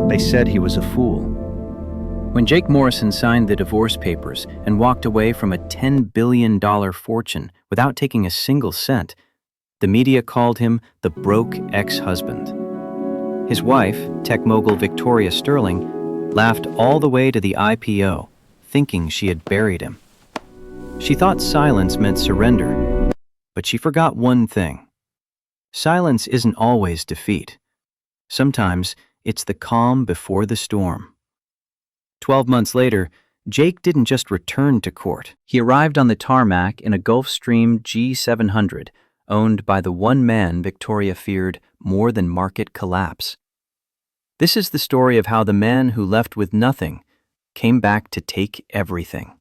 They said he was a fool. When Jake Morrison signed the divorce papers and walked away from a $10 billion fortune without taking a single cent, the media called him the broke ex-husband. His wife, tech mogul Victoria Sterling, laughed all the way to the IPO, thinking she had buried him. She thought silence meant surrender, but she forgot one thing. Silence isn't always defeat. Sometimes it's the calm before the storm. 12 months later, Jake didn't just return to court. He arrived on the tarmac in a Gulfstream G700, owned by the one man Victoria feared more than market collapse. This is the story of how the man who left with nothing came back to take everything.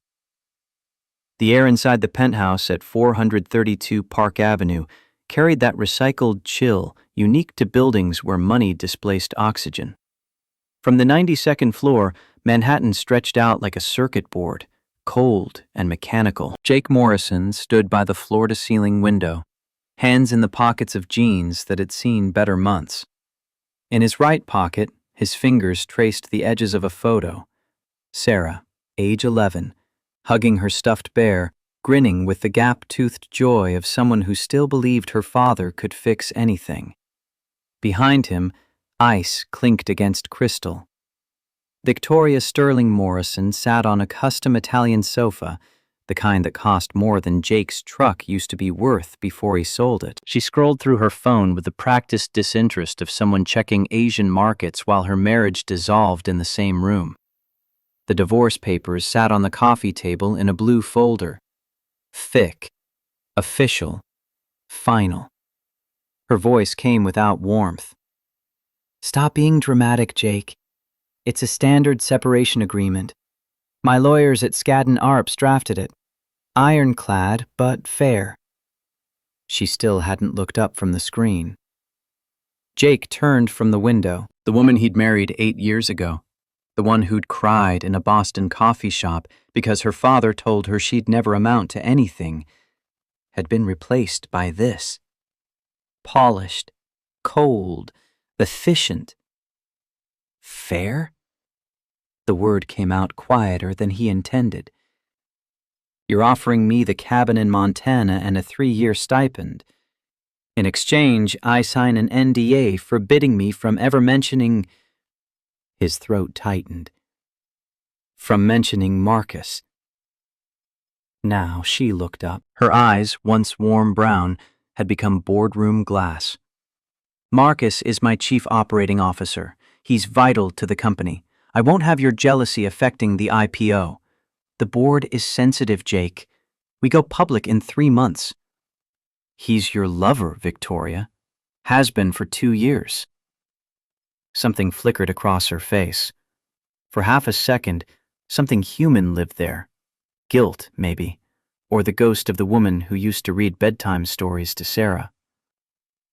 The air inside the penthouse at 432 Park Avenue carried that recycled chill unique to buildings where money displaced oxygen. From the 92nd floor, Manhattan stretched out like a circuit board, cold and mechanical. Jake Morrison stood by the floor-to-ceiling window, hands in the pockets of jeans that had seen better months. In his right pocket, his fingers traced the edges of a photo. Sarah, age 11, hugging her stuffed bear, grinning with the gap-toothed joy of someone who still believed her father could fix anything. Behind him, ice clinked against crystal. Victoria Sterling Morrison sat on a custom Italian sofa, the kind that cost more than Jake's truck used to be worth before he sold it. She scrolled through her phone with the practiced disinterest of someone checking Asian markets while her marriage dissolved in the same room. The divorce papers sat on the coffee table in a blue folder. Thick, official, final. Her voice came without warmth. "Stop being dramatic, Jake. It's a standard separation agreement. My lawyers at Skadden Arps drafted it. Ironclad, but fair." She still hadn't looked up from the screen. Jake turned from the window. The woman he'd married 8 years ago. The one who'd cried in a Boston coffee shop because her father told her she'd never amount to anything, had been replaced by this. Polished, cold, efficient. Fair? The word came out quieter than he intended. "You're offering me the cabin in Montana and a 3-year stipend. In exchange, I sign an NDA forbidding me from ever mentioning—" His throat tightened. "From mentioning Marcus." Now she looked up. Her eyes, once warm brown, had become boardroom glass. "Marcus is my chief operating officer. He's vital to the company. I won't have your jealousy affecting the IPO. The board is sensitive, Jake. We go public in 3 months. He's your lover, Victoria. Has been for 2 years. Something flickered across her face. For half a second, something human lived there. Guilt, maybe, or the ghost of the woman who used to read bedtime stories to Sarah.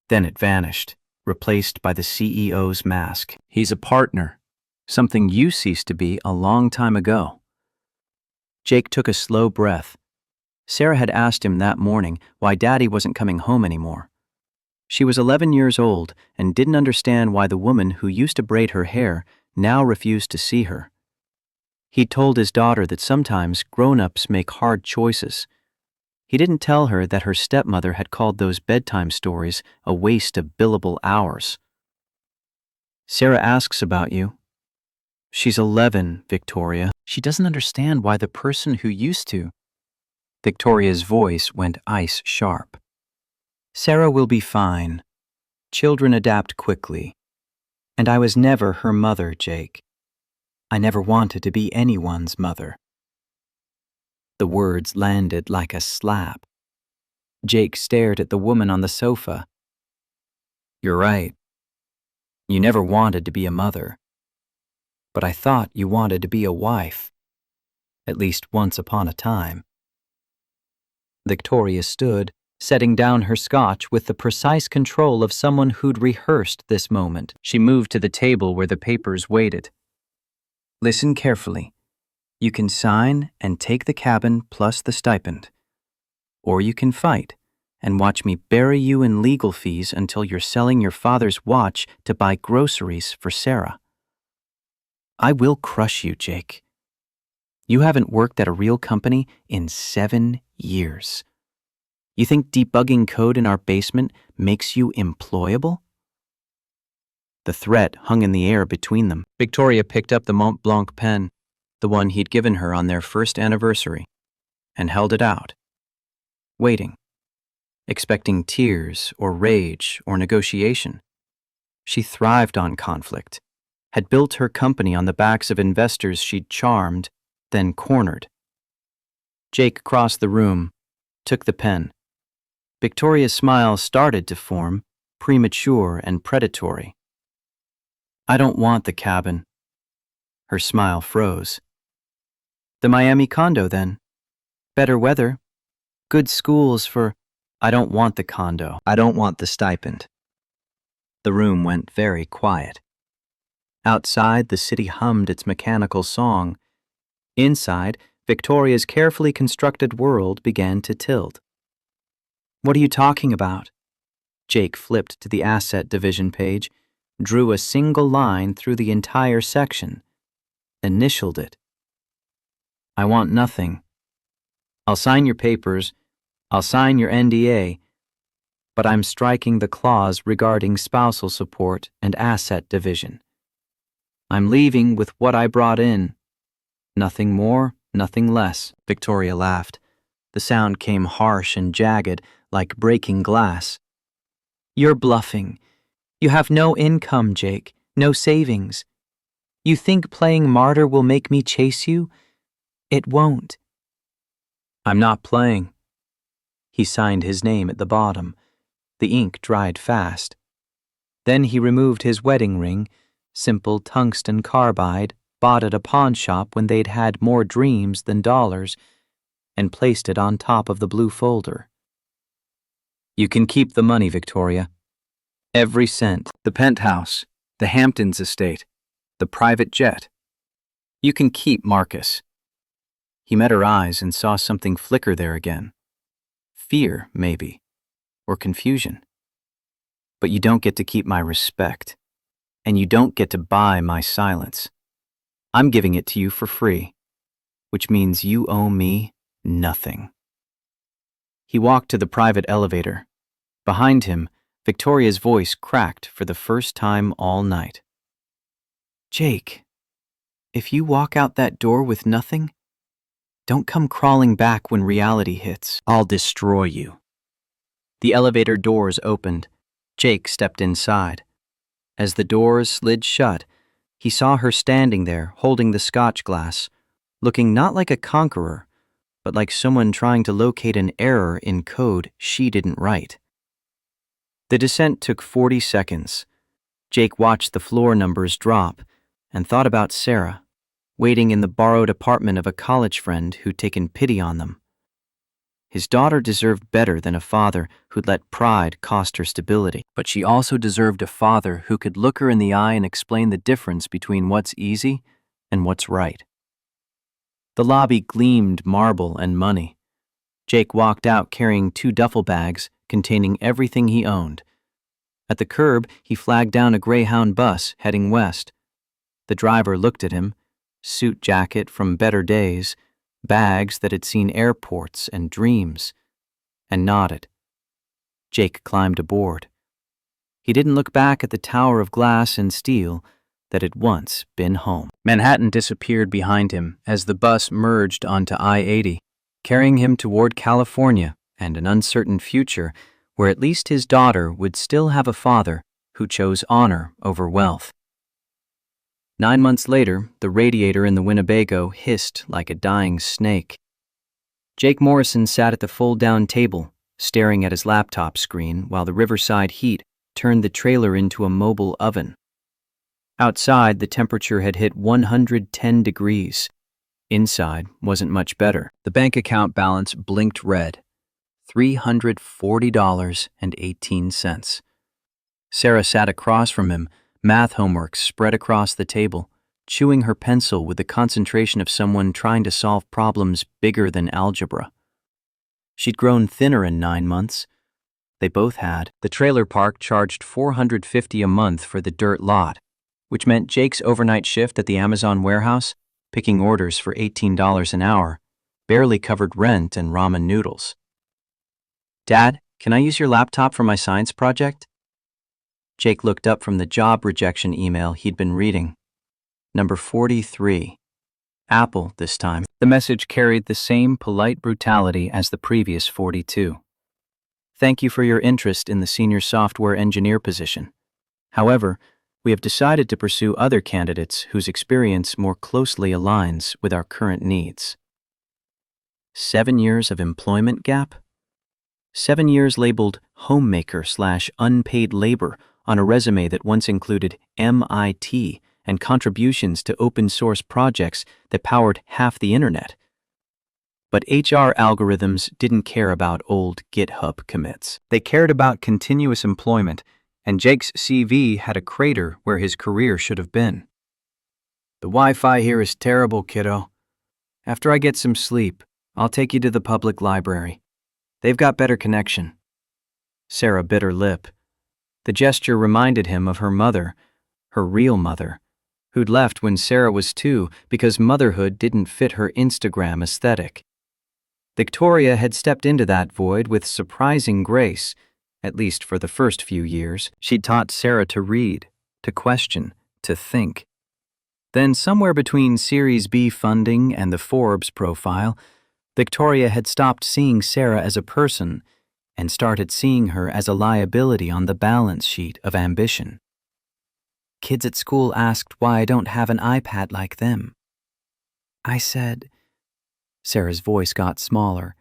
Then it vanished, replaced by the CEO's mask. He's a partner, something you ceased to be a long time ago. Jake took a slow breath. Sarah had asked him that morning why Daddy wasn't coming home anymore. She was 11 years old and didn't understand why the woman who used to braid her hair now refused to see her. He told his daughter that sometimes grown-ups make hard choices. He didn't tell her that her stepmother had called those bedtime stories a waste of billable hours. "Sarah asks about you. She's 11, Victoria. She doesn't understand why the person who used to—" Victoria's voice went ice sharp. "Sarah will be fine. Children adapt quickly. And I was never her mother, Jake. I never wanted to be anyone's mother." The words landed like a slap. Jake stared at the woman on the sofa. "You're right. You never wanted to be a mother. But I thought you wanted to be a wife. At least once upon a time." Victoria stood, setting down her scotch with the precise control of someone who'd rehearsed this moment. She moved to the table where the papers waited. "Listen carefully. You can sign and take the cabin plus the stipend. Or you can fight and watch me bury you in legal fees until you're selling your father's watch to buy groceries for Sarah. I will crush you, Jake. You haven't worked at a real company in 7 years. You think debugging code in our basement makes you employable? The threat hung in the air between them. Victoria picked up the Mont Blanc pen, the one he'd given her on their first anniversary, and held it out, waiting, expecting tears or rage or negotiation. She thrived on conflict, had built her company on the backs of investors she'd charmed, then cornered. Jake crossed the room, took the pen. Victoria's smile started to form, premature and predatory. I don't want the cabin. Her smile froze. The Miami condo, then. Better weather. Good schools for... I don't want the condo. I don't want the stipend. The room went very quiet. Outside, the city hummed its mechanical song. Inside, Victoria's carefully constructed world began to tilt. What are you talking about? Jake flipped to the asset division page, drew a single line through the entire section, initialed it. I want nothing. I'll sign your papers, I'll sign your NDA, but I'm striking the clause regarding spousal support and asset division. I'm leaving with what I brought in. Nothing more, nothing less. Victoria laughed. The sound came harsh and jagged, like breaking glass. You're bluffing. You have no income, Jake, no savings. You think playing martyr will make me chase you? It won't. I'm not playing. He signed his name at the bottom. The ink dried fast. Then he removed his wedding ring, simple tungsten carbide, bought at a pawn shop when they'd had more dreams than dollars, and placed it on top of the blue folder. You can keep the money, Victoria. Every cent, the penthouse, the Hamptons estate, the private jet. You can keep Marcus. He met her eyes and saw something flicker there again. Fear, maybe, or confusion. But you don't get to keep my respect, and you don't get to buy my silence. I'm giving it to you for free, which means you owe me nothing. He walked to the private elevator. Behind him, Victoria's voice cracked for the first time all night. Jake, if you walk out that door with nothing, don't come crawling back when reality hits. I'll destroy you. The elevator doors opened. Jake stepped inside. As the doors slid shut, he saw her standing there holding the scotch glass, looking not like a conqueror, but like someone trying to locate an error in code she didn't write. The descent took 40 seconds. Jake watched the floor numbers drop and thought about Sarah, waiting in the borrowed apartment of a college friend who'd taken pity on them. His daughter deserved better than a father who'd let pride cost her stability, but she also deserved a father who could look her in the eye and explain the difference between what's easy and what's right. The lobby gleamed marble and money. Jake walked out carrying 2 duffel bags containing everything he owned. At the curb, he flagged down a Greyhound bus heading west. The driver looked at him, suit jacket from better days, bags that had seen airports and dreams, and nodded. Jake climbed aboard. He didn't look back at the tower of glass and steel that had once been home. Manhattan disappeared behind him as the bus merged onto I-80, carrying him toward California and an uncertain future where at least his daughter would still have a father who chose honor over wealth. 9 months later, the radiator in the Winnebago hissed like a dying snake. Jake Morrison sat at the fold-down table, staring at his laptop screen while the riverside heat turned the trailer into a mobile oven. Outside, the temperature had hit 110 degrees. Inside wasn't much better. The bank account balance blinked red. $340.18. Sarah sat across from him, math homework spread across the table, chewing her pencil with the concentration of someone trying to solve problems bigger than algebra. She'd grown thinner in 9 months. They both had. The trailer park charged $450 a month for the dirt lot, which meant Jake's overnight shift at the Amazon warehouse, picking orders for $18 an hour, barely covered rent and ramen noodles. "Dad, can I use your laptop for my science project?" Jake looked up from the job rejection email he'd been reading. Number 43. Apple this time. The message carried the same polite brutality as the previous 42. "Thank you for your interest in the senior software engineer position. However, we have decided to pursue other candidates whose experience more closely aligns with our current needs." 7 years of employment gap? 7 years labeled homemaker/unpaid labor on a resume that once included MIT and contributions to open source projects that powered half the internet. But HR algorithms didn't care about old GitHub commits. They cared about continuous employment, and Jake's CV had a crater where his career should have been. "The Wi-Fi here is terrible, kiddo. After I get some sleep, I'll take you to the public library. They've got better connection." Sarah bit her lip. The gesture reminded him of her mother, her real mother, who'd left when Sarah was 2 because motherhood didn't fit her Instagram aesthetic. Victoria had stepped into that void with surprising grace, at least for the first few years. She'd taught Sarah to read, to question, to think. Then somewhere between Series B funding and the Forbes profile, Victoria had stopped seeing Sarah as a person and started seeing her as a liability on the balance sheet of ambition. "Kids at school asked why I don't have an iPad like them. I said," Sarah's voice got smaller,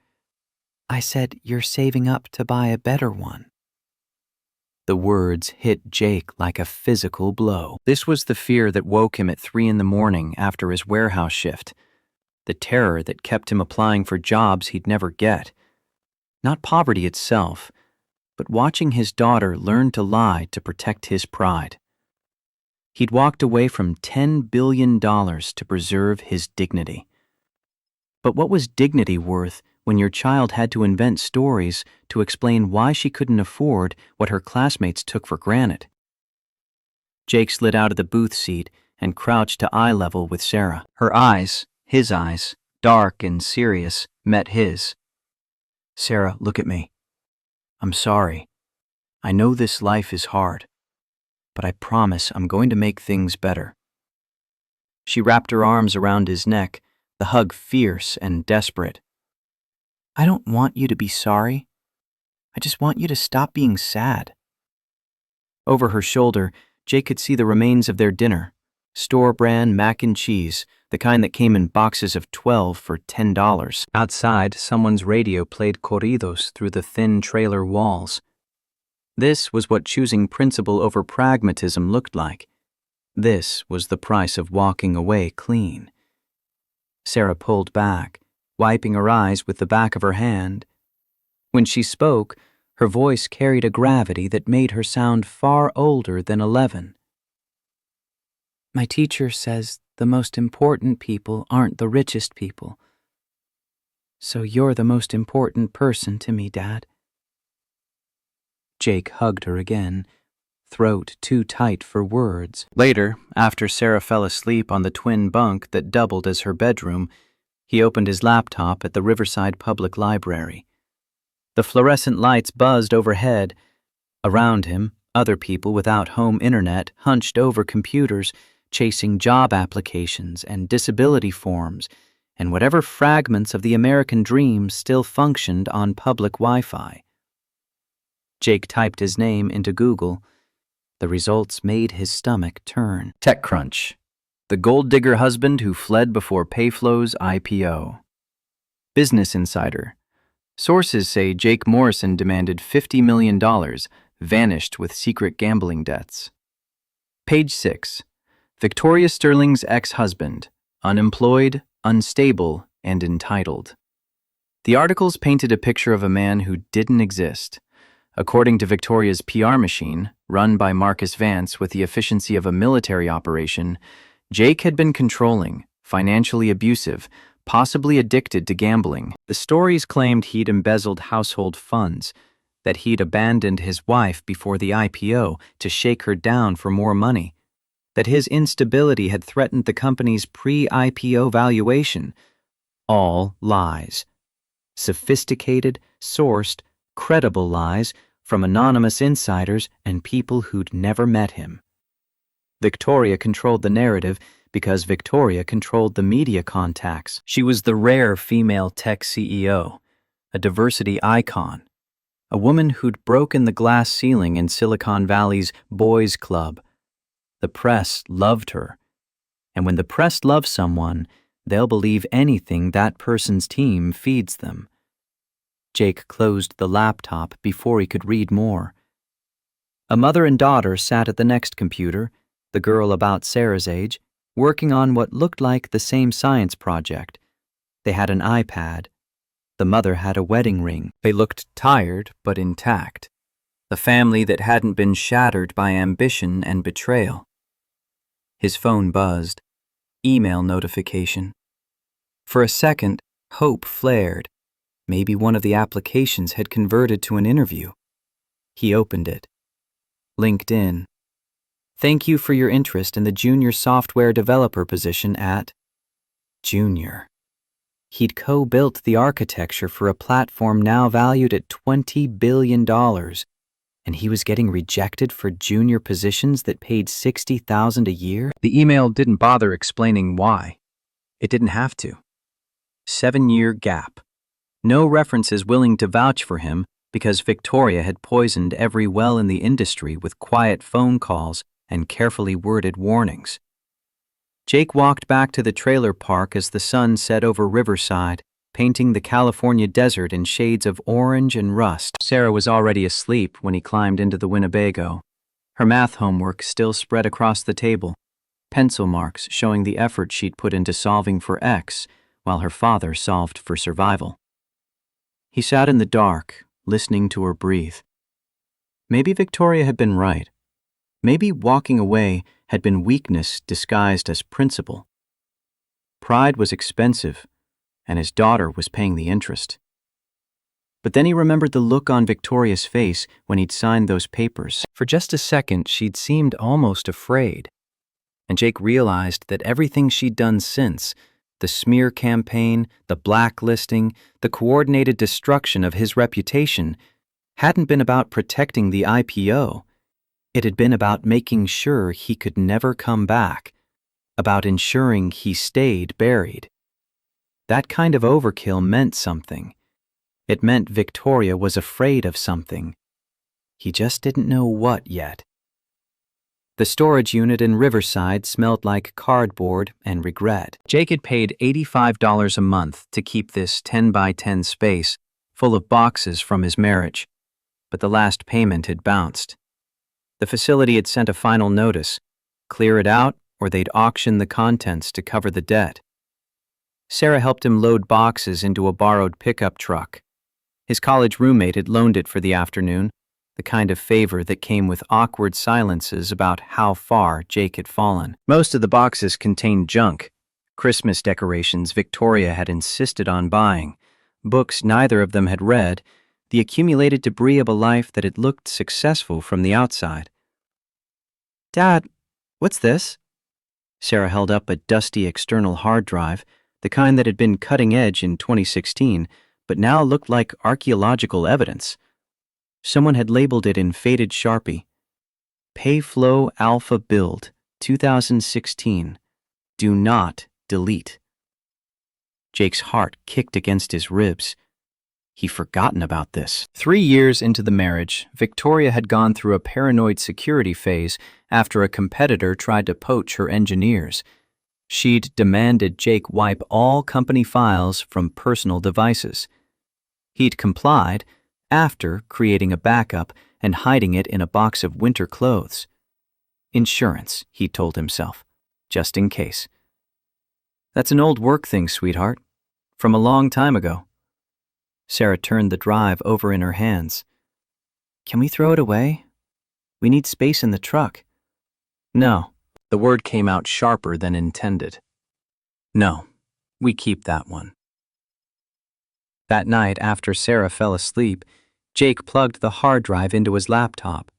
"I said you're saving up to buy a better one." The words hit Jake like a physical blow. This was the fear that woke him at 3 a.m. after his warehouse shift, the terror that kept him applying for jobs he'd never get. Not poverty itself, but watching his daughter learn to lie to protect his pride. He'd walked away from $10 billion to preserve his dignity. But what was dignity worth when your child had to invent stories to explain why she couldn't afford what her classmates took for granted? Jake slid out of the booth seat and crouched to eye level with Sarah. Her eyes, his eyes, dark and serious, met his. "Sarah, look at me. I'm sorry. I know this life is hard, but I promise I'm going to make things better." She wrapped her arms around his neck, the hug fierce and desperate. "I don't want you to be sorry. I just want you to stop being sad." Over her shoulder, Jake could see the remains of their dinner, store-brand mac and cheese, the kind that came in boxes of 12 for $10. Outside, someone's radio played corridos through the thin trailer walls. This was what choosing principle over pragmatism looked like. This was the price of walking away clean. Sarah pulled back, wiping her eyes with the back of her hand. When she spoke, her voice carried a gravity that made her sound far older than 11. "My teacher says the most important people aren't the richest people. So you're the most important person to me, Dad." Jake hugged her again, throat too tight for words. Later, after Sarah fell asleep on the twin bunk that doubled as her bedroom, he opened his laptop at the Riverside Public Library. The fluorescent lights buzzed overhead. Around him, other people without home internet hunched over computers, chasing job applications and disability forms and whatever fragments of the American dream still functioned on public Wi-Fi. Jake typed his name into Google. The results made his stomach turn. TechCrunch, the gold digger husband who fled before Payflow's IPO. Business Insider, sources say Jake Morrison demanded $50 million, vanished with secret gambling debts. Page 6, Victoria Sterling's ex-husband, unemployed, unstable, and entitled. The articles painted a picture of a man who didn't exist. According to Victoria's PR machine, run by Marcus Vance with the efficiency of a military operation, Jake had been controlling, financially abusive, possibly addicted to gambling. The stories claimed he'd embezzled household funds, that he'd abandoned his wife before the IPO to shake her down for more money. that his instability had threatened the company's pre-IPO valuation. All lies. Sophisticated, sourced, credible lies from anonymous insiders and people who'd never met him. Victoria controlled the narrative because Victoria controlled the media contacts. She was the rare female tech CEO, a diversity icon, a woman who'd broken the glass ceiling in Silicon Valley's boys' club. The press loved her, and when the press loves someone, they'll believe anything that person's team feeds them. Jake closed the laptop before he could read more. A mother and daughter sat at the next computer, the girl about Sarah's age, working on what looked like the same science project. They had an iPad. The mother had a wedding ring. They looked tired but intact. The family that hadn't been shattered by ambition and betrayal. His phone buzzed. Email notification. For a second, hope flared. Maybe one of the applications had converted to an interview. He opened it. LinkedIn. Thank you for your interest in the junior software developer position at Junior. He'd co-built the architecture for a platform now valued at $20 billion, and he was getting rejected for junior positions that paid $60,000 a year? The email didn't bother explaining why. It didn't have to. 7-year gap. No references willing to vouch for him because Victoria had poisoned every well in the industry with quiet phone calls and carefully worded warnings. Jake walked back to the trailer park as the sun set over Riverside, painting the California desert in shades of orange and rust. Sarah was already asleep when he climbed into the Winnebago. Her math homework still spread across the table, pencil marks showing the effort she'd put into solving for X, while her father solved for survival. He sat in the dark, listening to her breathe. Maybe Victoria had been right. Maybe walking away had been weakness disguised as principle. Pride was expensive, and his daughter was paying the interest. But then he remembered the look on Victoria's face when he'd signed those papers. For just a second, she'd seemed almost afraid. And Jake realized that everything she'd done since, the smear campaign, the blacklisting, the coordinated destruction of his reputation, hadn't been about protecting the IPO. It had been about making sure he could never come back, about ensuring he stayed buried. That kind of overkill meant something. It meant Victoria was afraid of something. He just didn't know what yet. The storage unit in Riverside smelled like cardboard and regret. Jake had paid $85 a month to keep this 10 by 10 space full of boxes from his marriage, but the last payment had bounced. The facility had sent a final notice: clear it out or they'd auction the contents to cover the debt. Sarah helped him load boxes into a borrowed pickup truck. His college roommate had loaned it for the afternoon, the kind of favor that came with awkward silences about how far Jake had fallen. Most of the boxes contained junk, Christmas decorations Victoria had insisted on buying, books neither of them had read, the accumulated debris of a life that had looked successful from the outside. "Dad, what's this?" Sarah held up a dusty external hard drive, the kind that had been cutting edge in 2016, but now looked like archaeological evidence. Someone had labeled it in faded Sharpie. Payflow Alpha Build, 2016. Do not delete. Jake's heart kicked against his ribs. He'd forgotten about this. 3 years into the marriage, Victoria had gone through a paranoid security phase after a competitor tried to poach her engineers. She'd demanded Jake wipe all company files from personal devices. He'd complied, after creating a backup and hiding it in a box of winter clothes. Insurance, he told himself, just in case. That's an old work thing, sweetheart, from a long time ago. Sarah turned the drive over in her hands. Can we throw it away? We need space in the truck. No, the word came out sharper than intended. No, we keep that one. That night, after Sarah fell asleep, Jake plugged the hard drive into his laptop.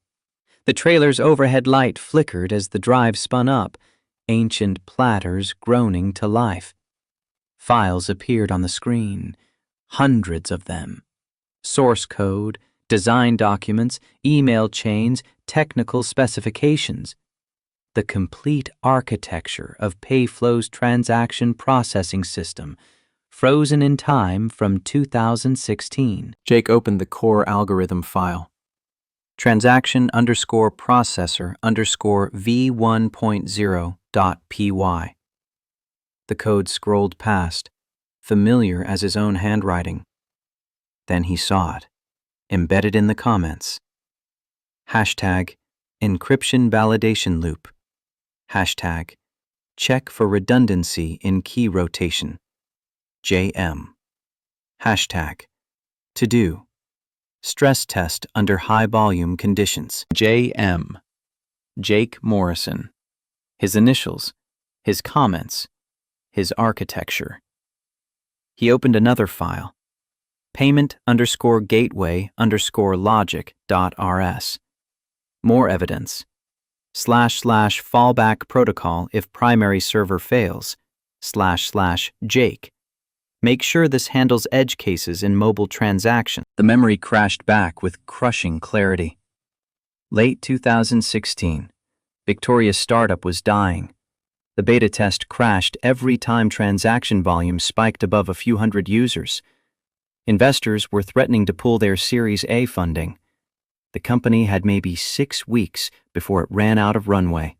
The trailer's overhead light flickered as the drive spun up, ancient platters groaning to life. Files appeared on the screen, hundreds of them. Source code, design documents, email chains, technical specifications. The complete architecture of Payflow's transaction processing system, frozen in time from 2016. Jake opened the core algorithm file. Transaction underscore processor underscore v1.0.py. The code scrolled past, familiar as his own handwriting. Then he saw it, embedded in the comments. Hashtag encryption validation loop. Hashtag check for redundancy in key rotation. JM. Hashtag to do. Stress test under high volume conditions. JM. Jake Morrison. His initials, his comments, his architecture. He opened another file. Payment underscore gateway underscore logic.rs. More evidence. / fallback protocol if primary server fails. / Jake. Make sure this handles edge cases in mobile transaction. The memory crashed back with crushing clarity. Late 2016. Victoria's startup was dying. The beta test crashed every time transaction volume spiked above a few hundred users. Investors were threatening to pull their Series A funding. The company had maybe 6 weeks before it ran out of runway.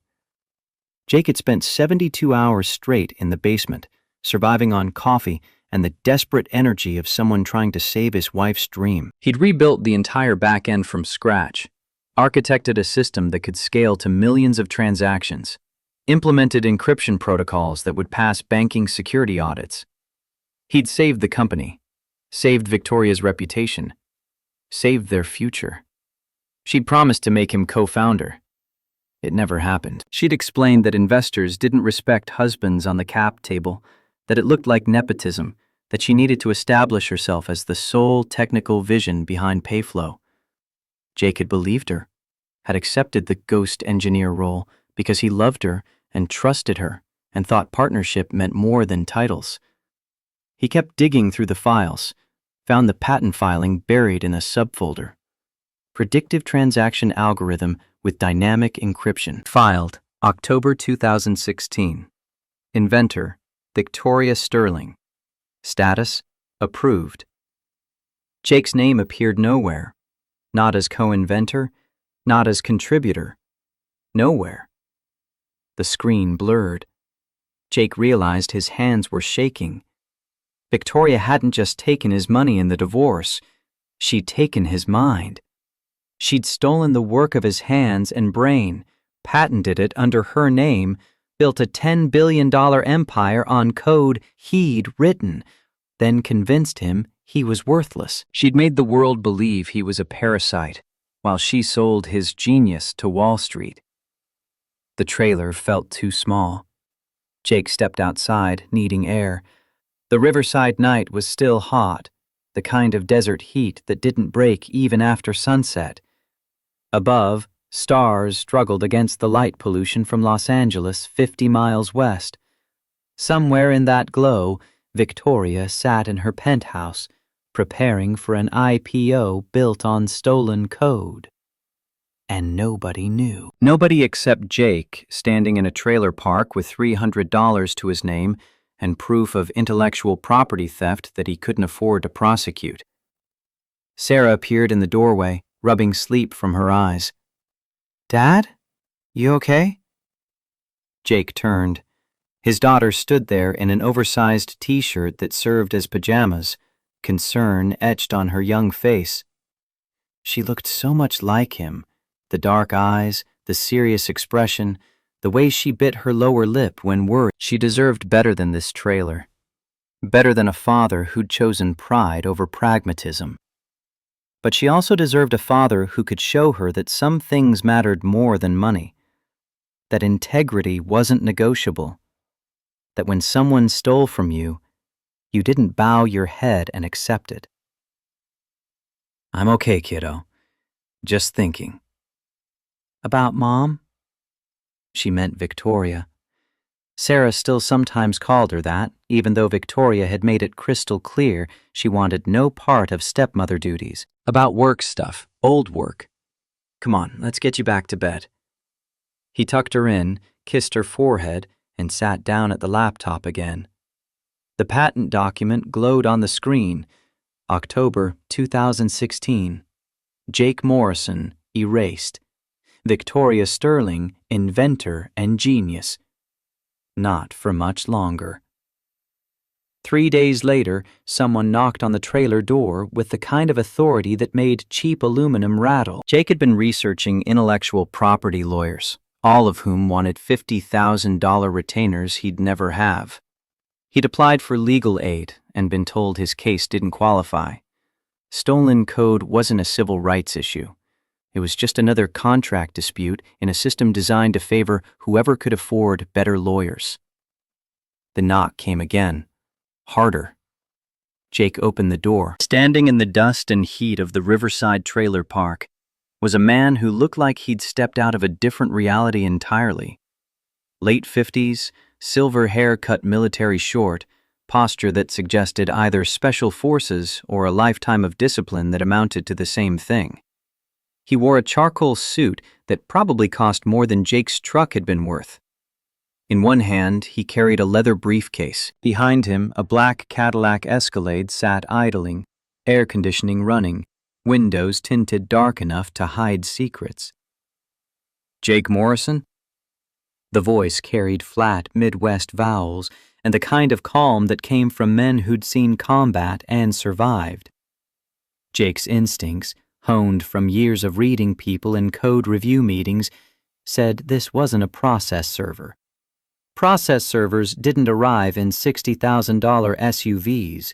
Jake had spent 72 hours straight in the basement, surviving on coffee and the desperate energy of someone trying to save his wife's dream. He'd rebuilt the entire back end from scratch, architected a system that could scale to millions of transactions, implemented encryption protocols that would pass banking security audits. He'd saved the company, saved Victoria's reputation, saved their future. She'd promised to make him co-founder. It never happened. She'd explained that investors didn't respect husbands on the cap table, that it looked like nepotism, that she needed to establish herself as the sole technical vision behind Payflow. Jake had believed her, had accepted the ghost engineer role because he loved her and trusted her and thought partnership meant more than titles. He kept digging through the files, found the patent filing buried in a subfolder. Predictive transaction algorithm with dynamic encryption. Filed October 2016. Inventor Victoria Sterling. Status approved. Jake's name appeared nowhere. Not as co-inventor, not as contributor. Nowhere. The screen blurred. Jake realized his hands were shaking. Victoria hadn't just taken his money in the divorce. She'd taken his mind. She'd stolen the work of his hands and brain, patented it under her name, built a $10 billion empire on code he'd written, then convinced him he was worthless. She'd made the world believe he was a parasite, while she sold his genius to Wall Street. The trailer felt too small. Jake stepped outside, needing air. The riverside night was still hot, the kind of desert heat that didn't break even after sunset. Above, stars struggled against the light pollution from Los Angeles 50 miles west. Somewhere in that glow, Victoria sat in her penthouse, preparing for an IPO built on stolen code. And nobody knew. Nobody except Jake, standing in a trailer park with $300 to his name and proof of intellectual property theft that he couldn't afford to prosecute. Sarah appeared in the doorway, rubbing sleep from her eyes. "Dad? You okay?" Jake turned. His daughter stood there in an oversized t-shirt that served as pajamas, concern etched on her young face. She looked so much like him, the dark eyes, the serious expression, the way she bit her lower lip when worried. She deserved better than this trailer. Better than a father who'd chosen pride over pragmatism. But she also deserved a father who could show her that some things mattered more than money, that integrity wasn't negotiable, that when someone stole from you, you didn't bow your head and accept it. "I'm okay, kiddo. Just thinking." About Mom? She meant Victoria. Sarah still sometimes called her that, even though Victoria had made it crystal clear she wanted no part of stepmother duties. About work stuff, old work. Come on, let's get you back to bed. He tucked her in, kissed her forehead, and sat down at the laptop again. The patent document glowed on the screen. October 2016. Jake Morrison, erased. Victoria Sterling, inventor and genius. Not for much longer. 3 days later, someone knocked on the trailer door with the kind of authority that made cheap aluminum rattle. Jake had been researching intellectual property lawyers, all of whom wanted $50,000 retainers he'd never have. He'd applied for legal aid and been told his case didn't qualify. Stolen code wasn't a civil rights issue. It was just another contract dispute in a system designed to favor whoever could afford better lawyers. The knock came again, harder. Jake opened the door. Standing in the dust and heat of the Riverside Trailer Park was a man who looked like he'd stepped out of a different reality entirely. Late 50s, silver hair cut military short, posture that suggested either special forces or a lifetime of discipline that amounted to the same thing. He wore a charcoal suit that probably cost more than Jake's truck had been worth. In one hand, he carried a leather briefcase. Behind him, a black Cadillac Escalade sat idling, air conditioning running, windows tinted dark enough to hide secrets. Jake Morrison? The voice carried flat Midwest vowels and the kind of calm that came from men who'd seen combat and survived. Jake's instincts, honed from years of reading people in code review meetings, said this wasn't a process server. Process servers didn't arrive in $60,000 SUVs.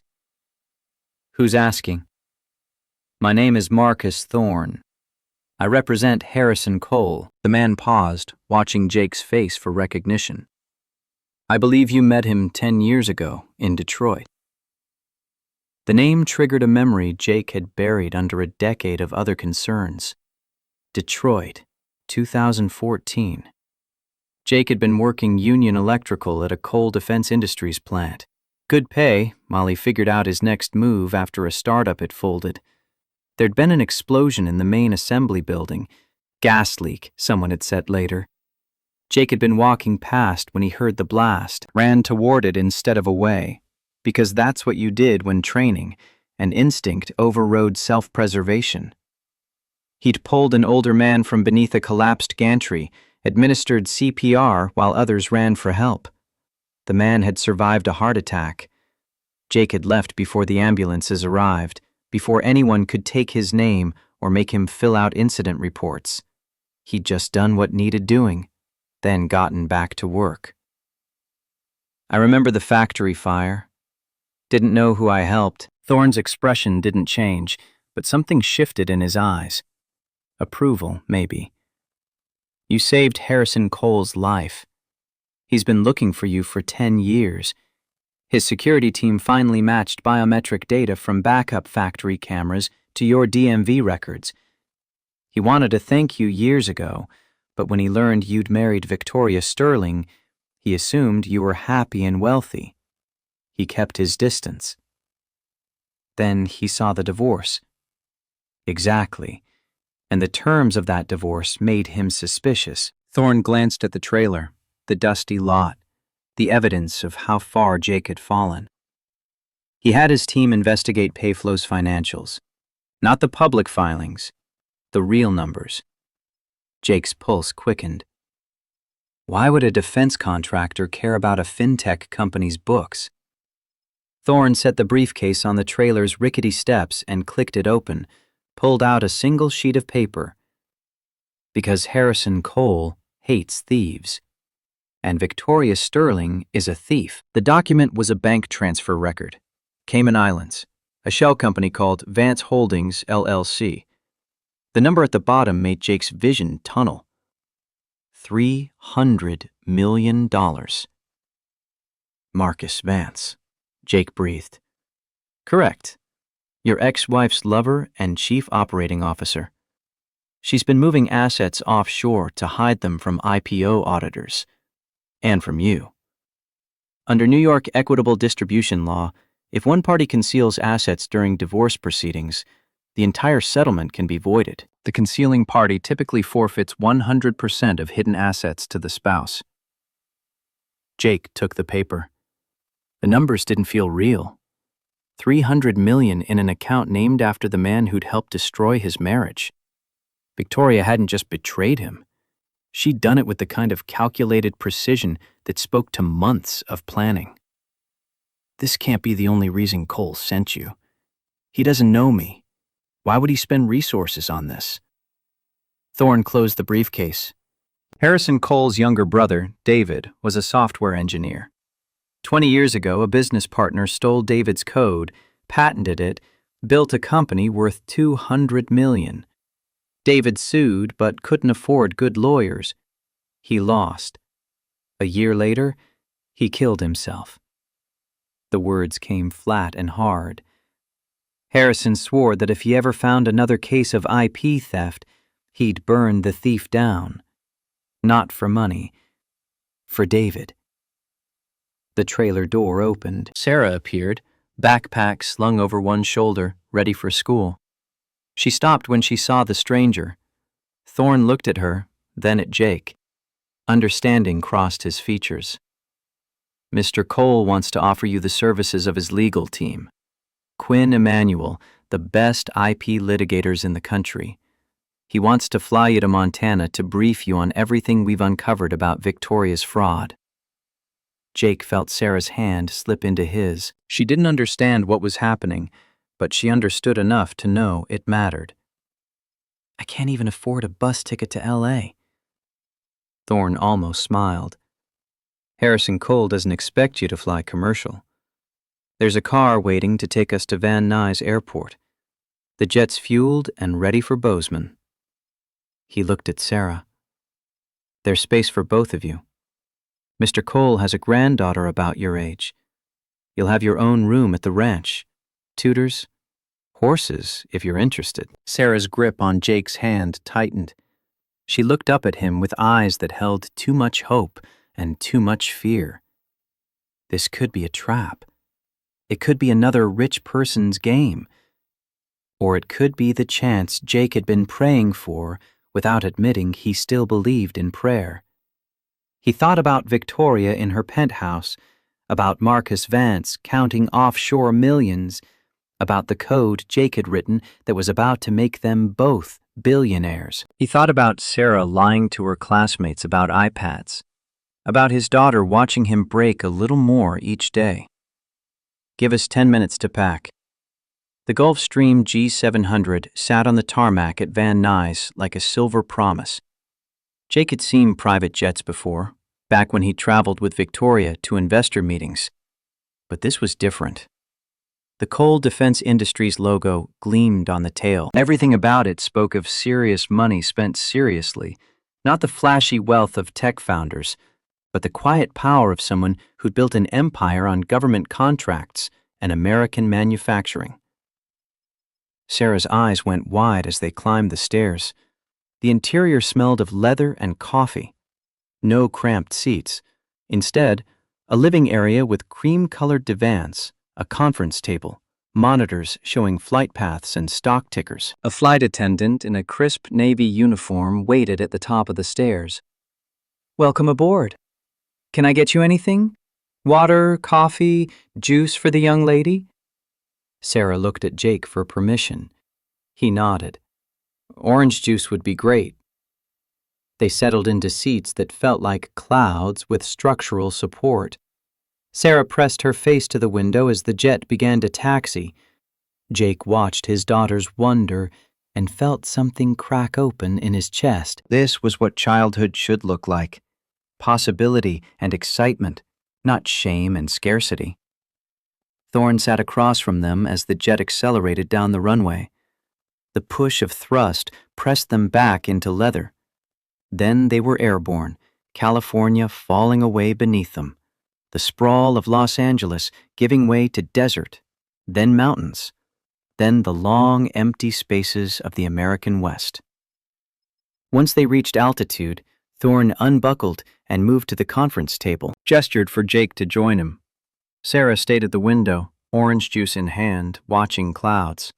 Who's asking? My name is Marcus Thorne. I represent Harrison Cole. The man paused, watching Jake's face for recognition. I believe you met him 10 years ago in Detroit. The name triggered a memory Jake had buried under a decade of other concerns. Detroit, 2014. Jake had been working union electrical at a coal defense industries plant. Good pay, while he figured out his next move after a startup had folded. There'd been an explosion in the main assembly building. Gas leak, someone had said later. Jake had been walking past when he heard the blast, ran toward it instead of away. Because that's what you did when training, and instinct overrode self-preservation. He'd pulled an older man from beneath a collapsed gantry, administered CPR while others ran for help. The man had survived a heart attack. Jake had left before the ambulances arrived, before anyone could take his name or make him fill out incident reports. He'd just done what needed doing, then gotten back to work. I remember the factory fire. Didn't know who I helped. Thorne's expression didn't change, but something shifted in his eyes. Approval, maybe. You saved Harrison Cole's life. He's been looking for you for 10 years. His security team finally matched biometric data from backup factory cameras to your DMV records. He wanted to thank you years ago, but when he learned you'd married Victoria Sterling, he assumed you were happy and wealthy. He kept his distance. Then he saw the divorce. Exactly. And the terms of that divorce made him suspicious. Thorne glanced at the trailer, the dusty lot, the evidence of how far Jake had fallen. He had his team investigate Payflow's financials. Not the public filings, the real numbers. Jake's pulse quickened. Why would a defense contractor care about a fintech company's books? Thorne set the briefcase on the trailer's rickety steps and clicked it open, pulled out a single sheet of paper. Because Harrison Cole hates thieves. And Victoria Sterling is a thief. The document was a bank transfer record. Cayman Islands, a shell company called Vance Holdings, LLC. The number at the bottom made Jake's vision tunnel. $300 million. Marcus Vance. Jake breathed. Correct. Your ex-wife's lover and chief operating officer. She's been moving assets offshore to hide them from IPO auditors. And from you. Under New York equitable distribution law, if one party conceals assets during divorce proceedings, the entire settlement can be voided. The concealing party typically forfeits 100% of hidden assets to the spouse. Jake took the paper. The numbers didn't feel real. $300 million in an account named after the man who'd helped destroy his marriage. Victoria hadn't just betrayed him. She'd done it with the kind of calculated precision that spoke to months of planning. This can't be the only reason Cole sent you. He doesn't know me. Why would he spend resources on this? Thorne closed the briefcase. Harrison Cole's younger brother, David, was a software engineer. 20 years ago, a business partner stole David's code, patented it, built a company worth $200 million. David sued but couldn't afford good lawyers. He lost. A year later, he killed himself. The words came flat and hard. Harrison swore that if he ever found another case of IP theft, he'd burn the thief down. Not for money, for David. The trailer door opened. Sarah appeared, backpack slung over one shoulder, ready for school. She stopped when she saw the stranger. Thorne looked at her, then at Jake. Understanding crossed his features. Mr. Cole wants to offer you the services of his legal team. Quinn Emanuel, the best IP litigators in the country. He wants to fly you to Montana to brief you on everything we've uncovered about Victoria's fraud. Jake felt Sarah's hand slip into his. She didn't understand what was happening, but she understood enough to know it mattered. I can't even afford a bus ticket to L.A. Thorne almost smiled. Harrison Cole doesn't expect you to fly commercial. There's a car waiting to take us to Van Nuys Airport. The jet's fueled and ready for Bozeman. He looked at Sarah. There's space for both of you. Mr. Cole has a granddaughter about your age. You'll have your own room at the ranch. Tutors, horses, if you're interested. Sarah's grip on Jake's hand tightened. She looked up at him with eyes that held too much hope and too much fear. This could be a trap. It could be another rich person's game. Or it could be the chance Jake had been praying for without admitting he still believed in prayer. He thought about Victoria in her penthouse, about Marcus Vance counting offshore millions, about the code Jake had written that was about to make them both billionaires. He thought about Sarah lying to her classmates about iPads, about his daughter watching him break a little more each day. Give us 10 minutes to pack. The Gulfstream G700 sat on the tarmac at Van Nuys like a silver promise. Jake had seen private jets before, back when he traveled with Victoria to investor meetings. But this was different. The Cole Defense Industries logo gleamed on the tail. Everything about it spoke of serious money spent seriously, not the flashy wealth of tech founders, but the quiet power of someone who'd built an empire on government contracts and American manufacturing. Sarah's eyes went wide as they climbed the stairs. The interior smelled of leather and coffee. No cramped seats. Instead, a living area with cream-colored divans, a conference table, monitors showing flight paths and stock tickers. A flight attendant in a crisp Navy uniform waited at the top of the stairs. Welcome aboard. Can I get you anything? Water, coffee, juice for the young lady? Sarah looked at Jake for permission. He nodded. Orange juice would be great. They settled into seats that felt like clouds with structural support. Sarah pressed her face to the window as the jet began to taxi. Jake watched his daughter's wonder and felt something crack open in his chest. This was what childhood should look like. Possibility and excitement, not shame and scarcity. Thorne sat across from them as the jet accelerated down the runway. The push of thrust pressed them back into leather. Then they were airborne, California falling away beneath them, the sprawl of Los Angeles giving way to desert, then mountains, then the long, empty spaces of the American West. Once they reached altitude, Thorne unbuckled and moved to the conference table, gestured for Jake to join him. Sarah stayed at the window, orange juice in hand, watching clouds.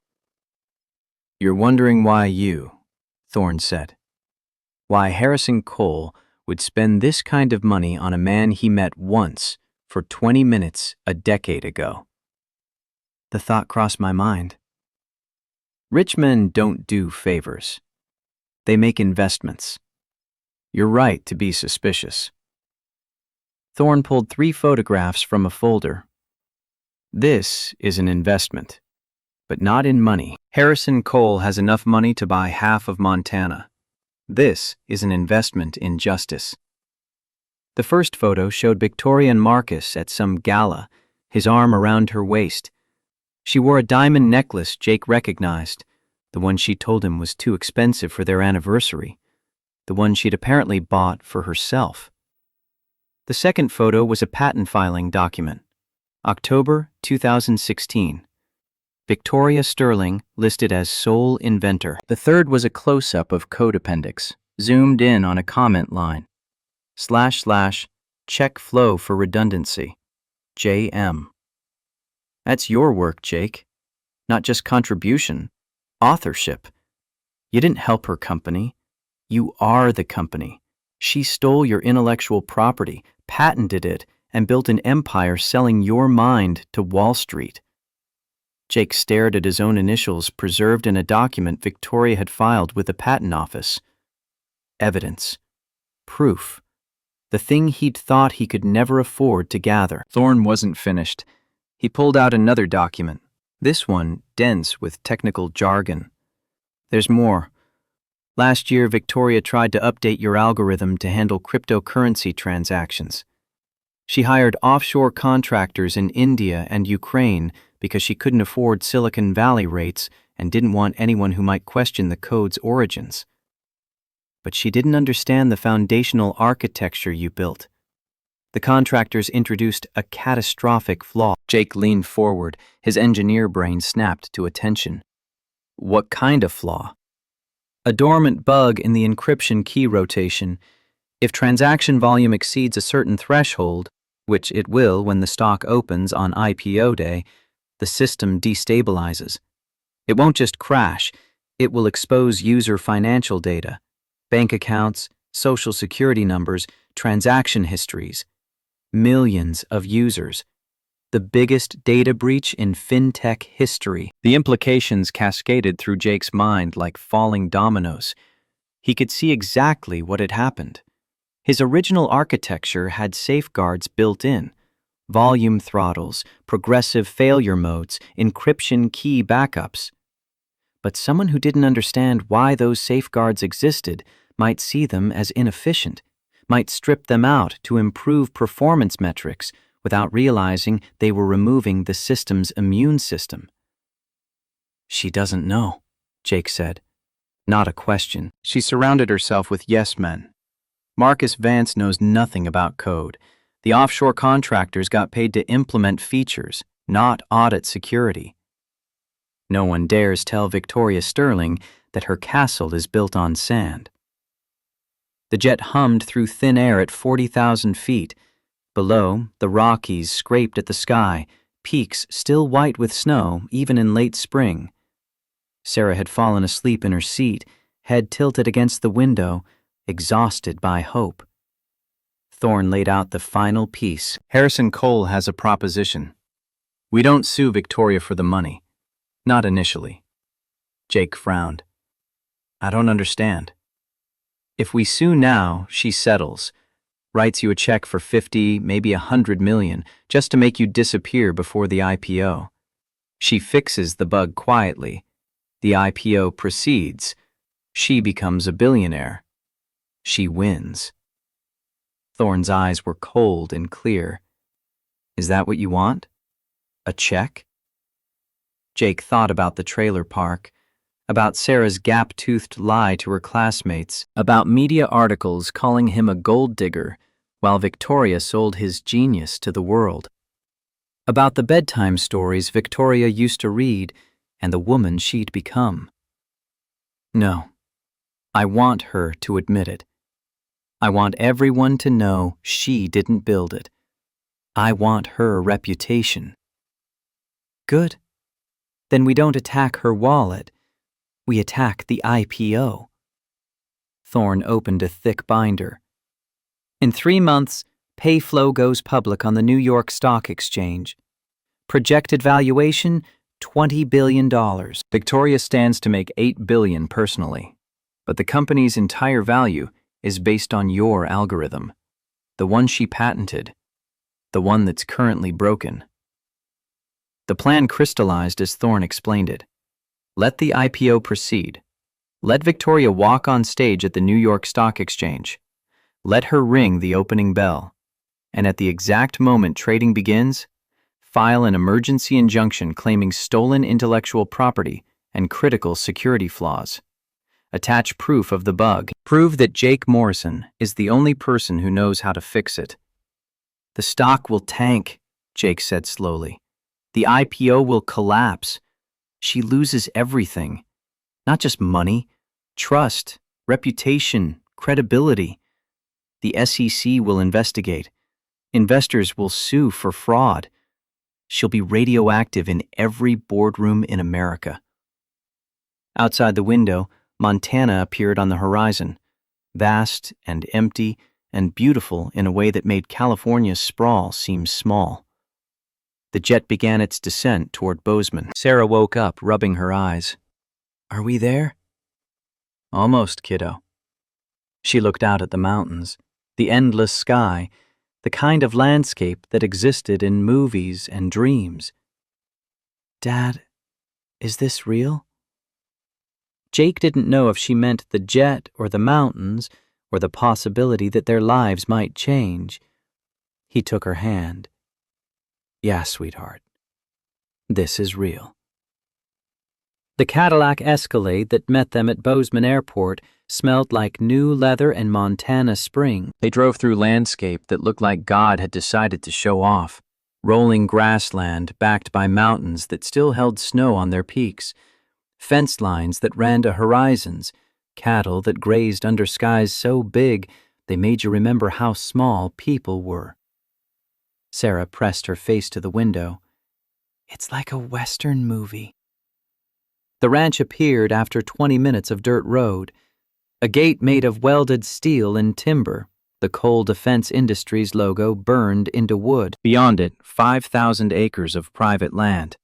"You're wondering why Thorne said. Why Harrison Cole would spend this kind of money on a man he met once for 20 minutes a decade ago." The thought crossed my mind. Rich men don't do favors. They make investments. You're right to be suspicious. Thorne pulled 3 photographs from a folder. This is an investment, but not in money. Harrison Cole has enough money to buy half of Montana. This is an investment in justice. The first photo showed Victoria and Marcus at some gala, his arm around her waist. She wore a diamond necklace Jake recognized, the one she told him was too expensive for their anniversary, the one she'd apparently bought for herself. The second photo was a patent filing document. October 2016. Victoria Sterling listed as sole inventor. The third was a close-up of code appendix, zoomed in on a comment line. / check flow for redundancy. JM. That's your work, Jake. Not just contribution, authorship. You didn't help her company. You are the company. She stole your intellectual property, patented it, and built an empire selling your mind to Wall Street. Jake stared at his own initials preserved in a document Victoria had filed with the patent office. Evidence. Proof. The thing he'd thought he could never afford to gather. Thorne wasn't finished. He pulled out another document, this one dense with technical jargon. There's more. Last year, Victoria tried to update your algorithm to handle cryptocurrency transactions. She hired offshore contractors in India and Ukraine because she couldn't afford Silicon Valley rates and didn't want anyone who might question the code's origins. But she didn't understand the foundational architecture you built. The contractors introduced a catastrophic flaw. Jake leaned forward, his engineer brain snapped to attention. What kind of flaw? A dormant bug in the encryption key rotation. If transaction volume exceeds a certain threshold, which it will when the stock opens on IPO day, the system destabilizes. It won't just crash, it will expose user financial data, bank accounts, social security numbers, transaction histories. Millions of users. The biggest data breach in fintech history. The implications cascaded through Jake's mind like falling dominoes. He could see exactly what had happened. His original architecture had safeguards built in. Volume throttles, progressive failure modes, encryption key backups. But someone who didn't understand why those safeguards existed might see them as inefficient, might strip them out to improve performance metrics without realizing they were removing the system's immune system. She doesn't know, Jake said. Not a question. She surrounded herself with yes men. Marcus Vance knows nothing about code. The offshore contractors got paid to implement features, not audit security. No one dares tell Victoria Sterling that her castle is built on sand. The jet hummed through thin air at 40,000 feet. Below, the Rockies scraped at the sky, peaks still white with snow even in late spring. Sarah had fallen asleep in her seat, head tilted against the window, exhausted by hope. Thorne laid out the final piece. Harrison Cole has a proposition. We don't sue Victoria for the money. Not initially. Jake frowned. I don't understand. If we sue now, she settles, writes you a check for 50, maybe 100 million, just to make you disappear before the IPO. She fixes the bug quietly. The IPO proceeds. She becomes a billionaire. She wins. Thorne's eyes were cold and clear. Is that what you want? A check? Jake thought about the trailer park, about Sarah's gap-toothed lie to her classmates, about media articles calling him a gold digger, while Victoria sold his genius to the world. About the bedtime stories Victoria used to read and the woman she'd become. No, I want her to admit it. I want everyone to know she didn't build it. I want her reputation. Good. Then we don't attack her wallet. We attack the IPO. Thorne opened a thick binder. In 3 months, Payflow goes public on the New York Stock Exchange. Projected valuation, $20 billion. Victoria stands to make $8 billion personally, but the company's entire value is based on your algorithm, the one she patented, the one that's currently broken. The plan crystallized as Thorne explained it. Let the IPO proceed. Let Victoria walk on stage at the New York Stock Exchange. Let her ring the opening bell. And at the exact moment trading begins, file an emergency injunction claiming stolen intellectual property and critical security flaws. Attach proof of the bug. Prove that Jake Morrison is the only person who knows how to fix it. The stock will tank, Jake said slowly. The IPO will collapse. She loses everything. Not just money, trust, reputation, credibility. The SEC will investigate. Investors will sue for fraud. She'll be radioactive in every boardroom in America. Outside the window, Montana appeared on the horizon, vast and empty and beautiful in a way that made California's sprawl seem small. The jet began its descent toward Bozeman. Sarah woke up, rubbing her eyes. Are we there? Almost, kiddo. She looked out at the mountains, the endless sky, the kind of landscape that existed in movies and dreams. Dad, is this real? Jake didn't know if she meant the jet or the mountains or the possibility that their lives might change. He took her hand. Yeah, sweetheart. This is real. The Cadillac Escalade that met them at Bozeman Airport smelled like new leather and Montana spring. They drove through landscape that looked like God had decided to show off. Rolling grassland backed by mountains that still held snow on their peaks. Fence lines that ran to horizons. Cattle that grazed under skies so big they made you remember how small people were. Sarah pressed her face to the window. It's like a Western movie. The ranch appeared after 20 minutes of dirt road. A gate made of welded steel and timber, the Coal Defense Industries logo burned into wood. Beyond it, 5,000 acres of private land.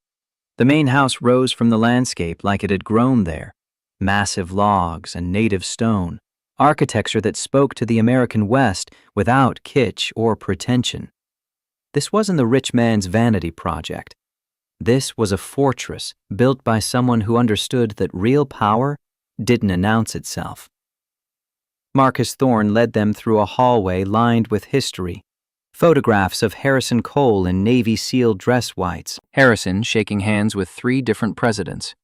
The main house rose from the landscape like it had grown there. Massive logs and native stone. Architecture that spoke to the American West without kitsch or pretension. This wasn't the rich man's vanity project. This was a fortress built by someone who understood that real power didn't announce itself. Marcus Thorne led them through a hallway lined with history. Photographs of Harrison Cole in Navy SEAL dress whites. Harrison shaking hands with 3 different presidents.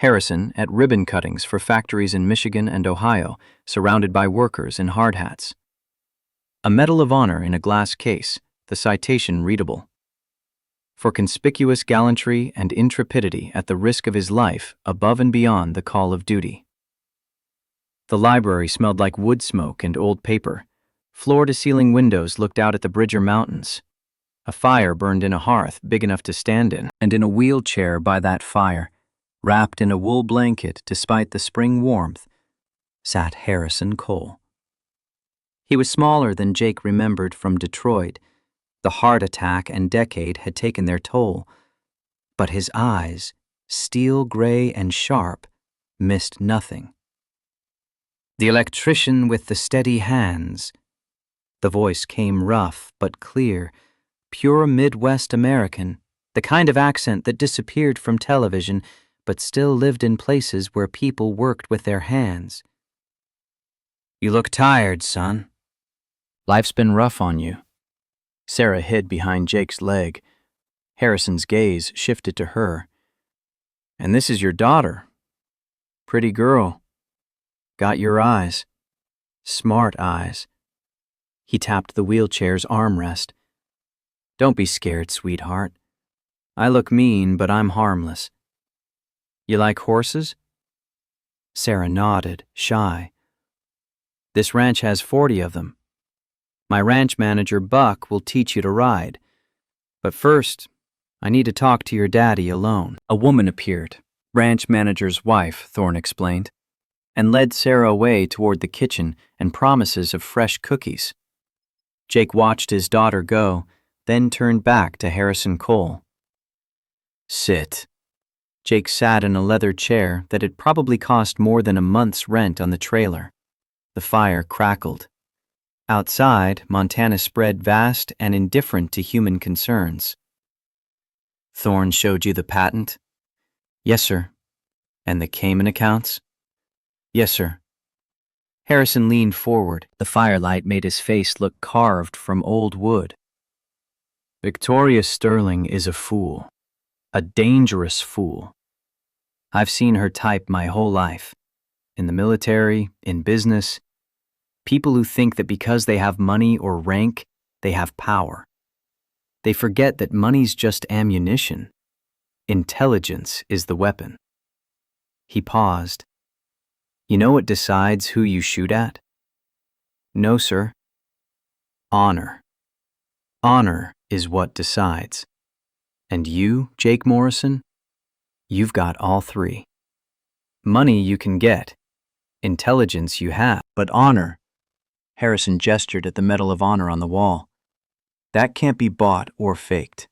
Harrison at ribbon cuttings for factories in Michigan and Ohio, surrounded by workers in hard hats. A Medal of Honor in a glass case, the citation readable. For conspicuous gallantry and intrepidity at the risk of his life above and beyond the call of duty. The library smelled like wood smoke and old paper. Floor-to-ceiling windows looked out at the Bridger Mountains. A fire burned in a hearth big enough to stand in, and in a wheelchair by that fire, wrapped in a wool blanket despite the spring warmth, sat Harrison Cole. He was smaller than Jake remembered from Detroit. The heart attack and decade had taken their toll, but his eyes, steel gray and sharp, missed nothing. The electrician with the steady hands. The voice came rough but clear, pure Midwest American, the kind of accent that disappeared from television but still lived in places where people worked with their hands. You look tired, son. Life's been rough on you. Sarah hid behind Jake's leg. Harrison's gaze shifted to her. And this is your daughter. Pretty girl. Got your eyes. Smart eyes. He tapped the wheelchair's armrest. Don't be scared, sweetheart. I look mean, but I'm harmless. You like horses? Sarah nodded, shy. This ranch has 40 of them. My ranch manager, Buck, will teach you to ride. But first, I need to talk to your daddy alone. A woman appeared, ranch manager's wife, Thorne explained, and led Sarah away toward the kitchen and promises of fresh cookies. Jake watched his daughter go, then turned back to Harrison Cole. Sit. Jake sat in a leather chair that had probably cost more than a month's rent on the trailer. The fire crackled. Outside, Montana spread vast and indifferent to human concerns. Thorne showed you the patent? Yes, sir. And the Cayman accounts? Yes, sir. Harrison leaned forward. The firelight made his face look carved from old wood. Victoria Sterling is a fool. A dangerous fool. I've seen her type my whole life. In the military, in business. People who think that because they have money or rank, they have power. They forget that money's just ammunition. Intelligence is the weapon. He paused. You know what decides who you shoot at? No, sir. Honor. Honor is what decides. And you, Jake Morrison, you've got all three. Money you can get. Intelligence you have. But honor. Harrison gestured at the Medal of Honor on the wall. That can't be bought or faked.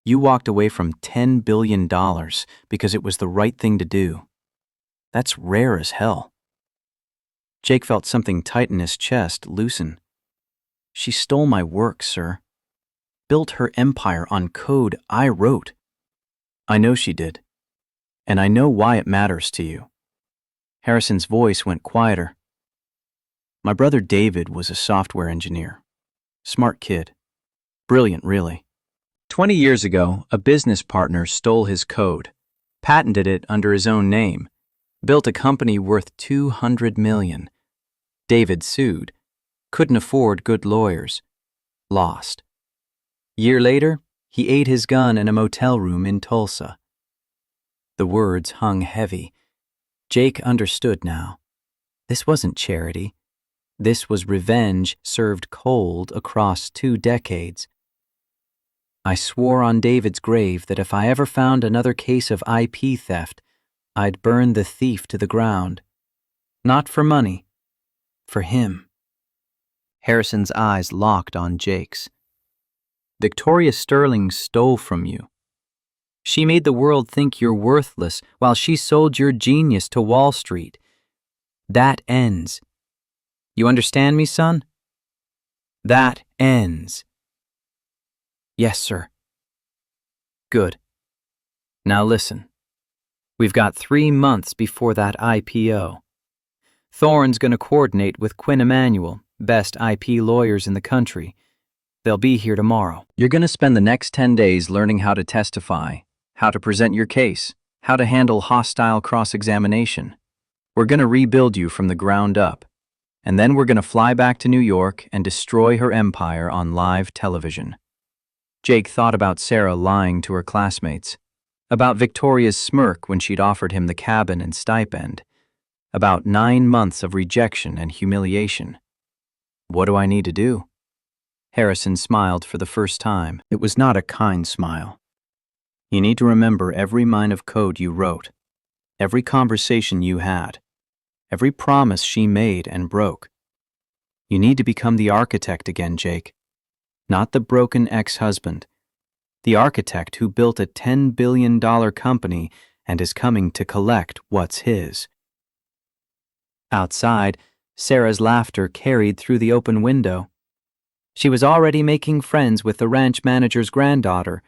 You walked away from $10 billion because it was the right thing to do. That's rare as hell. Jake felt something tighten his chest, loosen. She stole my work, sir. Built her empire on code I wrote. I know she did. And I know why it matters to you. Harrison's voice went quieter. My brother David was a software engineer. Smart kid. Brilliant, really. 20 years ago, a business partner stole his code, patented it under his own name, built a company worth $200 million. David sued, couldn't afford good lawyers, lost. Year later, he ate his gun in a motel room in Tulsa. The words hung heavy. Jake understood now. This wasn't charity. This was revenge served cold across 2 decades. I swore on David's grave that if I ever found another case of IP theft, I'd burn the thief to the ground. Not for money, for him. Harrison's eyes locked on Jake's. Victoria Sterling stole from you. She made the world think you're worthless while she sold your genius to Wall Street. That ends. You understand me, son? That ends. Yes, sir. Good. Now listen. We've got 3 months before that IPO. Thorne's going to coordinate with Quinn Emanuel, best IP lawyers in the country. They'll be here tomorrow. You're going to spend the next 10 days learning how to testify, how to present your case, how to handle hostile cross-examination. We're going to rebuild you from the ground up. And then we're going to fly back to New York and destroy her empire on live television. Jake thought about Sarah lying to her classmates, about Victoria's smirk when she'd offered him the cabin and stipend, about 9 months of rejection and humiliation. What do I need to do? Harrison smiled for the first time. It was not a kind smile. You need to remember every line of code you wrote, every conversation you had, every promise she made and broke. You need to become the architect again, Jake. Not the broken ex-husband. The architect who built a $10 billion company and is coming to collect what's his. Outside, Sarah's laughter carried through the open window. She was already making friends with the ranch manager's granddaughter,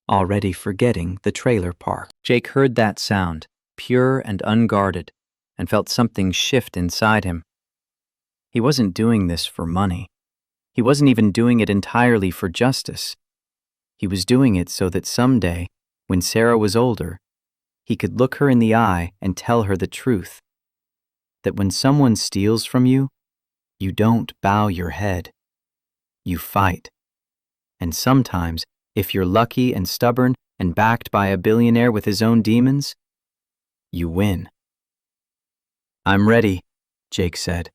already forgetting the trailer park. Jake heard that sound, pure and unguarded, and felt something shift inside him. He wasn't doing this for money. He wasn't even doing it entirely for justice. He was doing it so that someday, when Sarah was older, he could look her in the eye and tell her the truth. That when someone steals from you, you don't bow your head. You fight. And sometimes, if you're lucky and stubborn and backed by a billionaire with his own demons, you win. I'm ready, Jake said.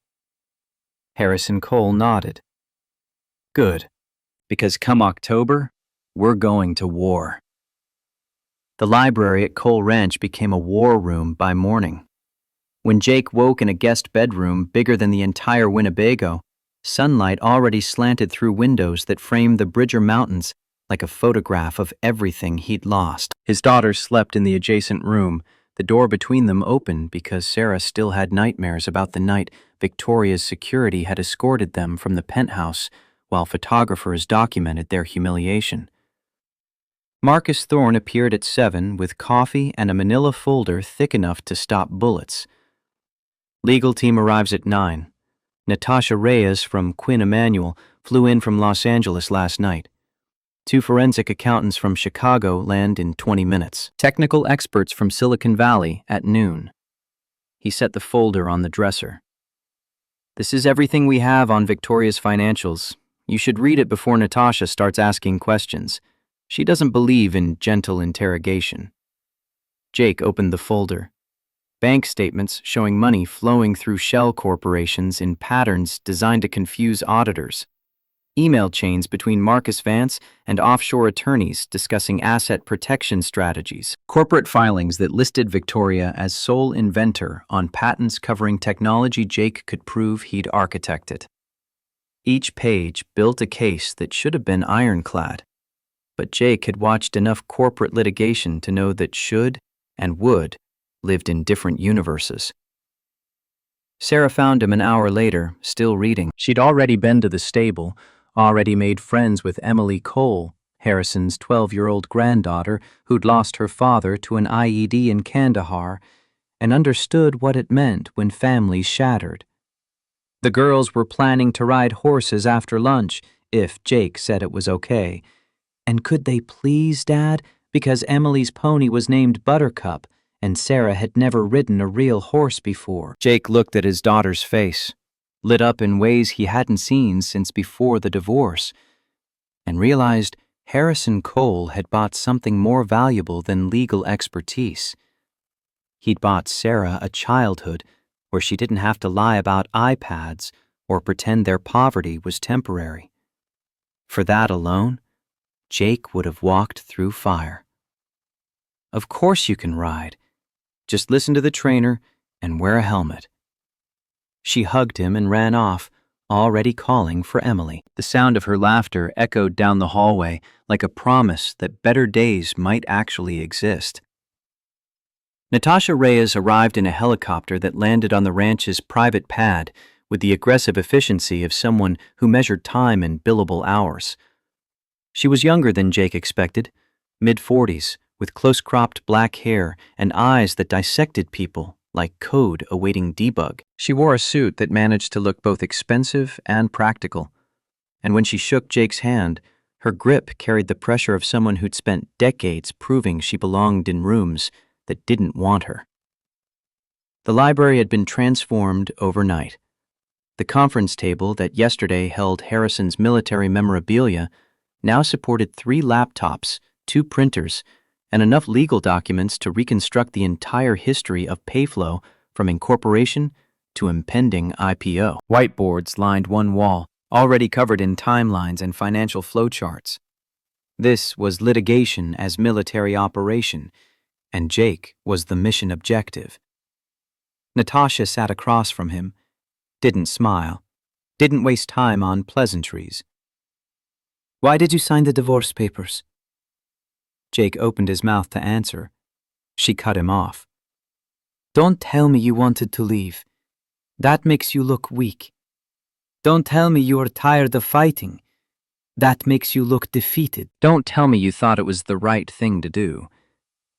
Harrison Cole nodded. Good, because come October, we're going to war. The library at Cole Ranch became a war room by morning. When Jake woke in a guest bedroom bigger than the entire Winnebago, sunlight already slanted through windows that framed the Bridger Mountains like a photograph of everything he'd lost. His daughter slept in the adjacent room, the door between them open because Sarah still had nightmares about the night Victoria's security had escorted them from the penthouse while photographers documented their humiliation. Marcus Thorne appeared at 7 with coffee and a manila folder thick enough to stop bullets. Legal team arrives at 9. Natasha Reyes from Quinn Emanuel flew in from Los Angeles last night. 2 forensic accountants from Chicago land in 20 minutes. Technical experts from Silicon Valley at noon. He set the folder on the dresser. This is everything we have on Victoria's financials. You should read it before Natasha starts asking questions. She doesn't believe in gentle interrogation. Jake opened the folder. Bank statements showing money flowing through shell corporations in patterns designed to confuse auditors. Email chains between Marcus Vance and offshore attorneys discussing asset protection strategies. Corporate filings that listed Victoria as sole inventor on patents covering technology Jake could prove he'd architected. Each page built a case that should have been ironclad, but Jake had watched enough corporate litigation to know that should and would lived in different universes. Sarah found him an hour later, still reading. She'd already been to the stable, already made friends with Emily Cole, Harrison's 12-year-old granddaughter who'd lost her father to an IED in Kandahar, and understood what it meant when families shattered. The girls were planning to ride horses after lunch, if Jake said it was okay. And could they please, Dad? Because Emily's pony was named Buttercup, and Sarah had never ridden a real horse before. Jake looked at his daughter's face, lit up in ways he hadn't seen since before the divorce, and realized Harrison Cole had bought something more valuable than legal expertise. He'd bought Sarah a childhood where she didn't have to lie about iPads or pretend their poverty was temporary. For that alone, Jake would have walked through fire. Of course you can ride. Just listen to the trainer and wear a helmet. She hugged him and ran off, already calling for Emily. The sound of her laughter echoed down the hallway like a promise that better days might actually exist. Natasha Reyes arrived in a helicopter that landed on the ranch's private pad with the aggressive efficiency of someone who measured time in billable hours. She was younger than Jake expected, mid-40s, with close-cropped black hair and eyes that dissected people like code awaiting debug. She wore a suit that managed to look both expensive and practical, and when she shook Jake's hand, her grip carried the pressure of someone who'd spent decades proving she belonged in rooms that didn't want her. The library had been transformed overnight. The conference table that yesterday held Harrison's military memorabilia now supported 3 laptops, 2 printers, and enough legal documents to reconstruct the entire history of Payflow from incorporation to impending IPO. Whiteboards lined one wall, already covered in timelines and financial flowcharts. This was litigation as military operation, and Jake was the mission objective. Natasha sat across from him, didn't smile, didn't waste time on pleasantries. Why did you sign the divorce papers? Jake opened his mouth to answer. She cut him off. Don't tell me you wanted to leave. That makes you look weak. Don't tell me you are tired of fighting. That makes you look defeated. Don't tell me you thought it was the right thing to do.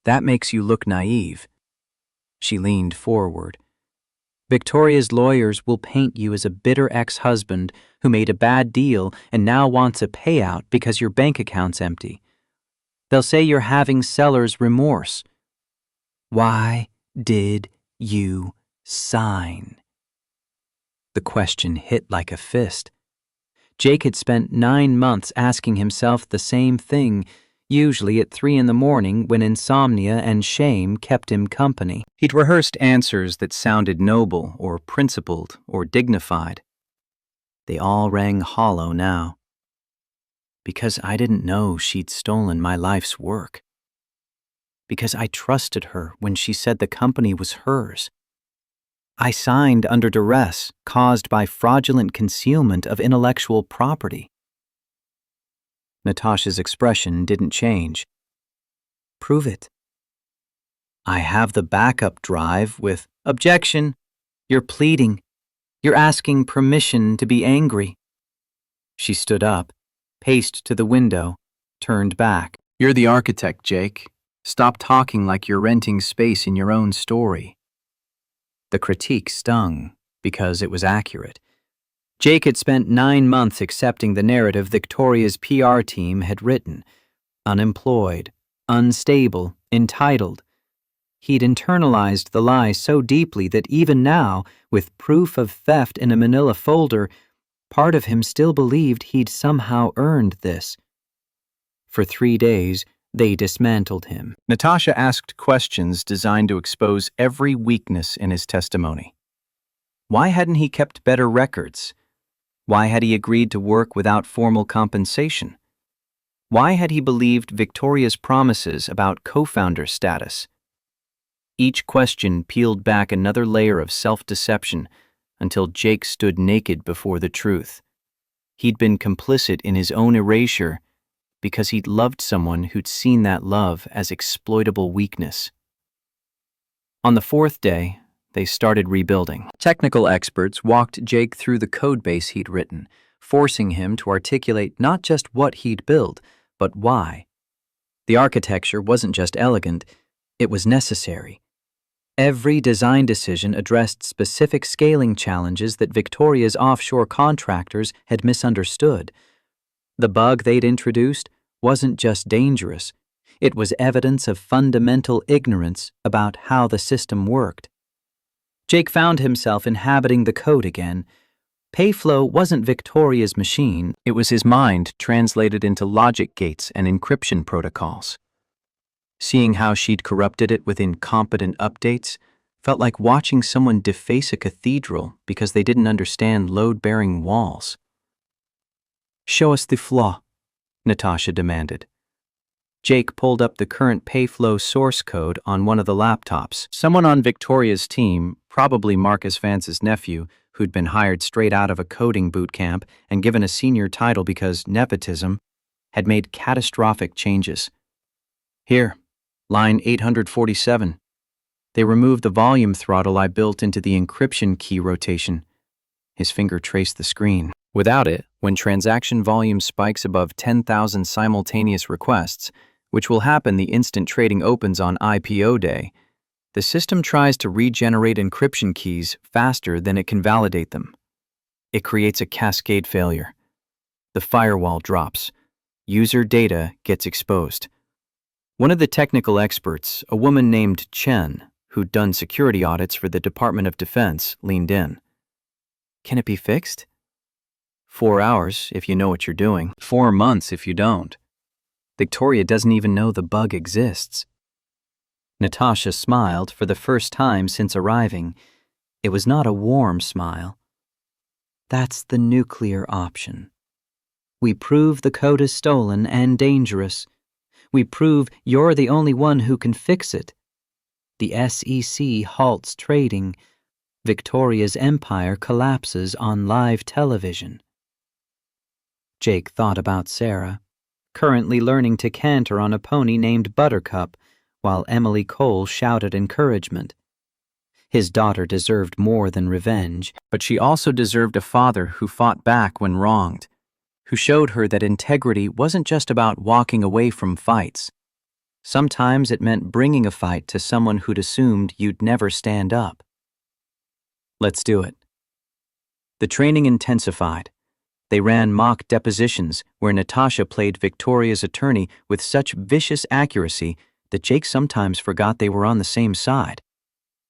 That makes you look naive. She leaned forward. Victoria's lawyers will paint you as a bitter ex-husband who made a bad deal and now wants a payout because your bank account's empty. They'll say you're having seller's remorse. Why did you sign? The question hit like a fist. Jake had spent 9 months asking himself the same thing, usually at 3 in the morning when insomnia and shame kept him company. He'd rehearsed answers that sounded noble or principled or dignified. They all rang hollow now. Because I didn't know she'd stolen my life's work. Because I trusted her when she said the company was hers. I signed under duress caused by fraudulent concealment of intellectual property. Natasha's expression didn't change. Prove it. I have the backup drive with, objection, you're pleading, you're asking permission to be angry. She stood up, paced to the window, turned back. You're the architect, Jake. Stop talking like you're renting space in your own story. The critique stung because it was accurate. Jake had spent 9 months accepting the narrative Victoria's PR team had written. Unemployed, unstable, entitled. He'd internalized the lie so deeply that even now, with proof of theft in a manila folder, part of him still believed he'd somehow earned this. For 3 days, they dismantled him. Natasha asked questions designed to expose every weakness in his testimony. Why hadn't he kept better records? Why had he agreed to work without formal compensation? Why had he believed Victoria's promises about co-founder status? Each question peeled back another layer of self-deception until Jake stood naked before the truth. He'd been complicit in his own erasure because he'd loved someone who'd seen that love as exploitable weakness. On the 4th day, they started rebuilding. Technical experts walked Jake through the codebase he'd written, forcing him to articulate not just what he'd built, but why. The architecture wasn't just elegant, it was necessary. Every design decision addressed specific scaling challenges that Victoria's offshore contractors had misunderstood. The bug they'd introduced wasn't just dangerous, it was evidence of fundamental ignorance about how the system worked. Jake found himself inhabiting the code again. Payflow wasn't Victoria's machine, it was his mind translated into logic gates and encryption protocols. Seeing how she'd corrupted it with incompetent updates felt like watching someone deface a cathedral because they didn't understand load-bearing walls. Show us the flaw, Natasha demanded. Jake pulled up the current Payflow source code on one of the laptops. Someone on Victoria's team, probably Marcus Vance's nephew, who'd been hired straight out of a coding boot camp and given a senior title because nepotism, had made catastrophic changes. Here, line 847. They removed the volume throttle I built into the encryption key rotation. His finger traced the screen. Without it, when transaction volume spikes above 10,000 simultaneous requests, which will happen the instant trading opens on IPO day, the system tries to regenerate encryption keys faster than it can validate them. It creates a cascade failure. The firewall drops. User data gets exposed. One of the technical experts, a woman named Chen, who'd done security audits for the Department of Defense, leaned in. Can it be fixed? 4 hours if you know what you're doing. 4 months if you don't. Victoria doesn't even know the bug exists. Natasha smiled for the first time since arriving. It was not a warm smile. That's the nuclear option. We prove the code is stolen and dangerous. We prove you're the only one who can fix it. The SEC halts trading. Victoria's empire collapses on live television. Jake thought about Sarah, currently learning to canter on a pony named Buttercup, while Emily Cole shouted encouragement. His daughter deserved more than revenge, but she also deserved a father who fought back when wronged, who showed her that integrity wasn't just about walking away from fights. Sometimes it meant bringing a fight to someone who'd assumed you'd never stand up. Let's do it. The training intensified. They ran mock depositions where Natasha played Victoria's attorney with such vicious accuracy that Jake sometimes forgot they were on the same side.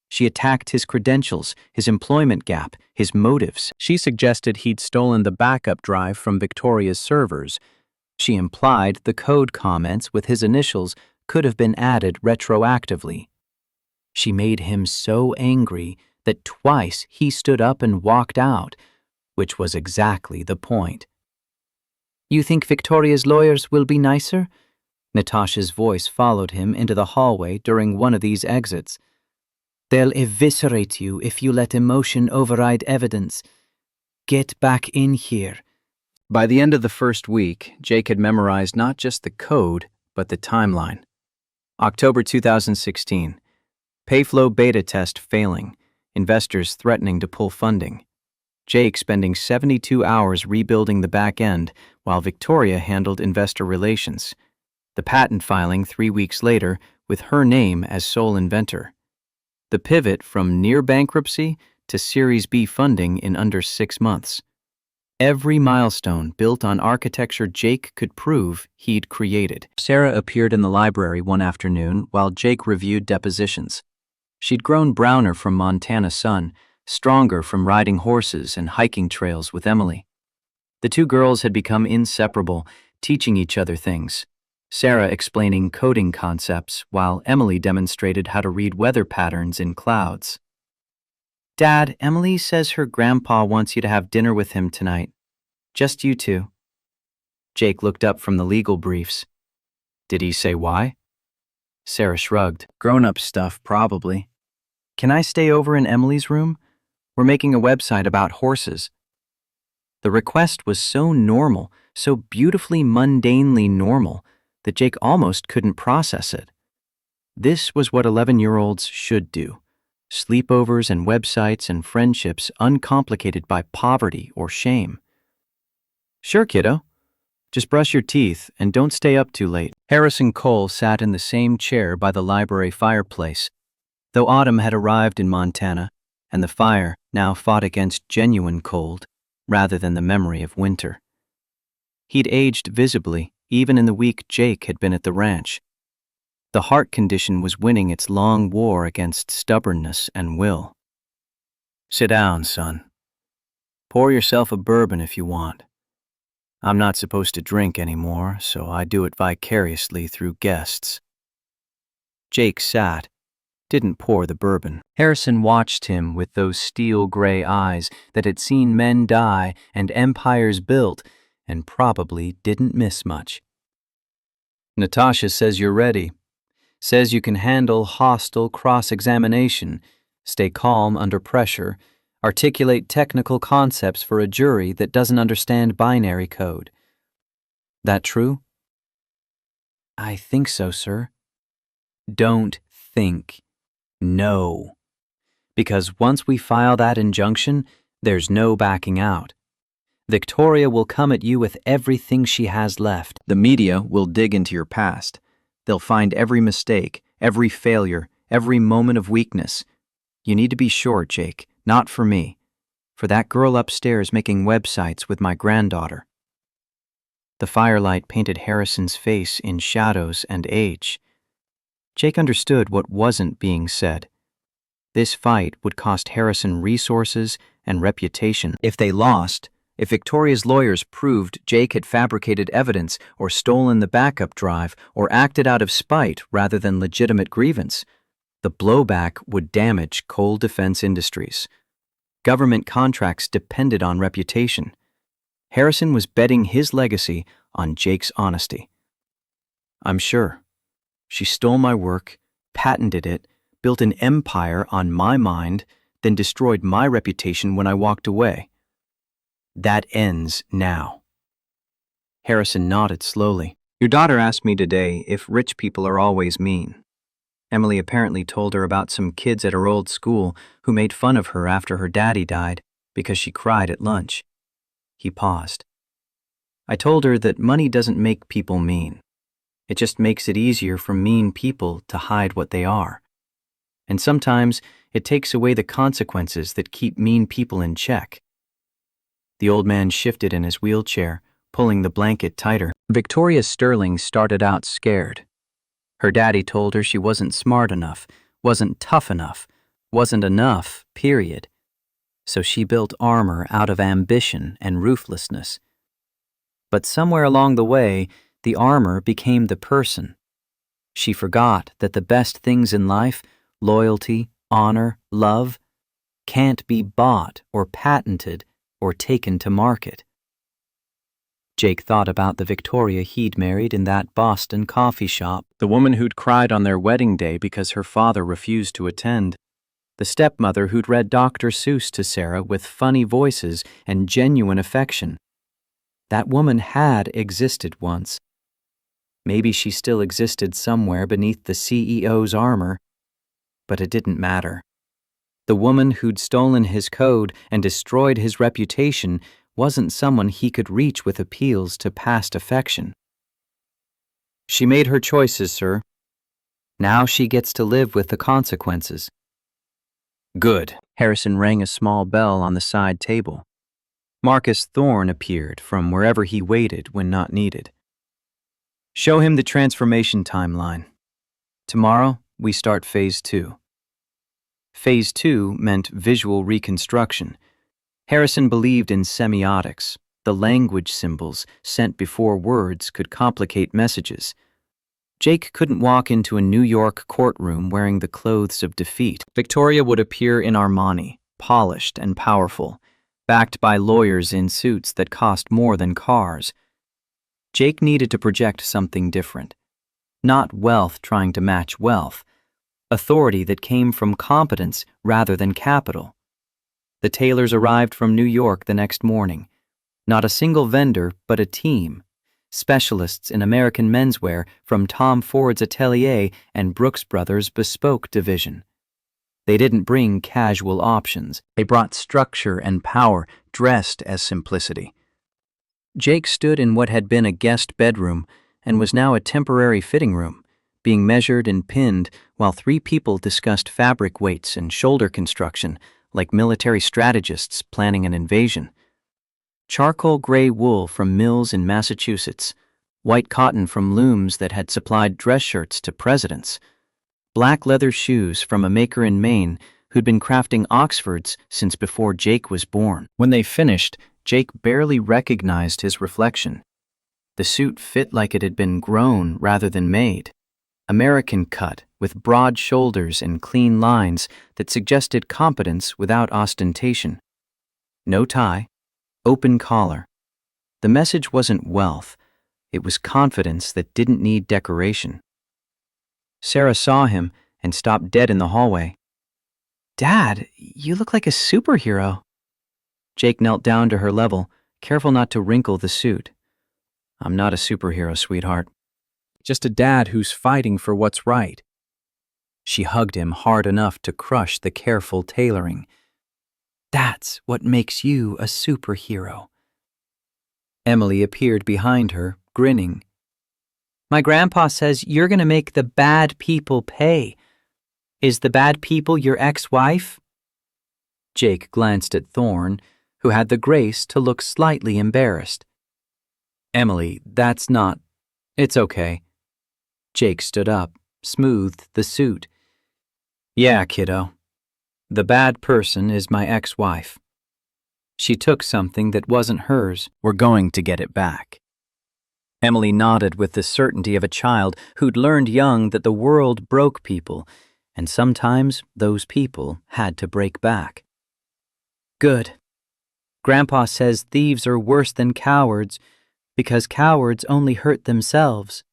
She attacked his credentials, his employment gap, his motives. She suggested he'd stolen the backup drive from Victoria's servers, She implied the code comments with his initials could have been added retroactively. She made him so angry that twice he stood up and walked out, which was exactly the point. "You think Victoria's lawyers will be nicer?" Natasha's voice followed him into the hallway during one of these exits. "They'll eviscerate you if you let emotion override evidence. Get back in here." By the end of the first week, Jake had memorized not just the code, but the timeline. October 2016. Payflow beta test failing. Investors threatening to pull funding. Jake spending 72 hours rebuilding the back end while Victoria handled investor relations. The patent filing 3 weeks later with her name as sole inventor. The pivot from near bankruptcy to Series B funding in under 6 months. Every milestone built on architecture Jake could prove he'd created. Sarah appeared in the library one afternoon while Jake reviewed depositions. She'd grown browner from Montana sun, stronger from riding horses and hiking trails with Emily. The two girls had become inseparable, teaching each other things. Sarah explaining coding concepts while Emily demonstrated how to read weather patterns in clouds. "Dad, Emily says her grandpa wants you to have dinner with him tonight. Just you two." Jake looked up from the legal briefs. "Did he say why?" Sarah shrugged. "Grown-up stuff, probably. Can I stay over in Emily's room? We're making a website about horses." The request was so normal, so beautifully mundanely normal, that Jake almost couldn't process it. This was what 11-year-olds should do. Sleepovers and websites and friendships uncomplicated by poverty or shame. "Sure, kiddo. Just brush your teeth and don't stay up too late." Harrison Cole sat in the same chair by the library fireplace. Though autumn had arrived in Montana, and the fire now fought against genuine cold rather than the memory of winter. He'd aged visibly, even in the week Jake had been at the ranch. The heart condition was winning its long war against stubbornness and will. "Sit down, son. Pour yourself a bourbon if you want. I'm not supposed to drink anymore, so I do it vicariously through guests." Jake sat, didn't pour the bourbon. Harrison watched him with those steel-gray eyes that had seen men die and empires built and probably didn't miss much. "Natasha says you're ready. Says you can handle hostile cross-examination, stay calm under pressure, articulate technical concepts for a jury that doesn't understand binary code. That true?" "I think so, sir." "Don't think. No. Because once we file that injunction, there's no backing out. Victoria will come at you with everything she has left. The media will dig into your past. They'll find every mistake, every failure, every moment of weakness. You need to be sure, Jake, not for me. For that girl upstairs making websites with my granddaughter." The firelight painted Harrison's face in shadows and age. Jake understood what wasn't being said. This fight would cost Harrison resources and reputation. If they lost, if Victoria's lawyers proved Jake had fabricated evidence or stolen the backup drive or acted out of spite rather than legitimate grievance, the blowback would damage Cole Defense Industries. Government contracts depended on reputation. Harrison was betting his legacy on Jake's honesty. "I'm sure. She stole my work, patented it, built an empire on my mind, then destroyed my reputation when I walked away. That ends now." Harrison nodded slowly. "Your daughter asked me today if rich people are always mean. Emily apparently told her about some kids at her old school who made fun of her after her daddy died because she cried at lunch." He paused. "I told her that money doesn't make people mean. It just makes it easier for mean people to hide what they are. And sometimes it takes away the consequences that keep mean people in check." The old man shifted in his wheelchair, pulling the blanket tighter. Victoria Sterling started out scared. Her daddy told her she wasn't smart enough, wasn't tough enough, wasn't enough, period. So she built armor out of ambition and ruthlessness. But somewhere along the way, the armor became the person. She forgot that the best things in life, loyalty, honor, love, can't be bought or patented or taken to market. Jake thought about the Victoria he'd married in that Boston coffee shop, the woman who'd cried on their wedding day because her father refused to attend, the stepmother who'd read Dr. Seuss to Sarah with funny voices and genuine affection. That woman had existed once. Maybe she still existed somewhere beneath the CEO's armor, but it didn't matter. The woman who'd stolen his code and destroyed his reputation wasn't someone he could reach with appeals to past affection. She made her choices, sir. Now she gets to live with the consequences. Good. Harrison rang a small bell on the side table. Marcus Thorne appeared from wherever he waited when not needed. Show him the transformation timeline. Tomorrow, we start Phase 2. Phase 2 meant visual reconstruction. Harrison believed in semiotics, the language symbols sent before words could complicate messages. Jake couldn't walk into a New York courtroom wearing the clothes of defeat. Victoria would appear in Armani, polished and powerful, backed by lawyers in suits that cost more than cars. Jake needed to project something different. Not wealth trying to match wealth. Authority that came from competence rather than capital. The Taylors arrived from New York the next morning. Not a single vendor, but a team. Specialists in American menswear from Tom Ford's Atelier and Brooks Brothers' Bespoke division. They didn't bring casual options. They brought structure and power dressed as simplicity. Jake stood in what had been a guest bedroom and was now a temporary fitting room, being measured and pinned while 3 people discussed fabric weights and shoulder construction like military strategists planning an invasion. Charcoal gray wool from mills in Massachusetts, white cotton from looms that had supplied dress shirts to presidents, black leather shoes from a maker in Maine who'd been crafting Oxfords since before Jake was born. When they finished, Jake barely recognized his reflection. The suit fit like it had been grown rather than made. American cut, with broad shoulders and clean lines that suggested competence without ostentation. No tie, open collar. The message wasn't wealth, it was confidence that didn't need decoration. Sarah saw him and stopped dead in the hallway. "Dad, you look like a superhero." Jake knelt down to her level, careful not to wrinkle the suit. "I'm not a superhero, sweetheart. Just a dad who's fighting for what's right." She hugged him hard enough to crush the careful tailoring. "That's what makes you a superhero." Emily appeared behind her, grinning. "My grandpa says you're going to make the bad people pay. Is the bad people your ex-wife?" Jake glanced at Thorne, who had the grace to look slightly embarrassed. "Emily, that's not... It's okay." Jake stood up, smoothed the suit. "Yeah, kiddo. The bad person is my ex-wife. She took something that wasn't hers. We're going to get it back." Emily nodded with the certainty of a child who'd learned young that the world broke people, and sometimes those people had to break back. "Good. Grandpa says thieves are worse than cowards because cowards only hurt themselves."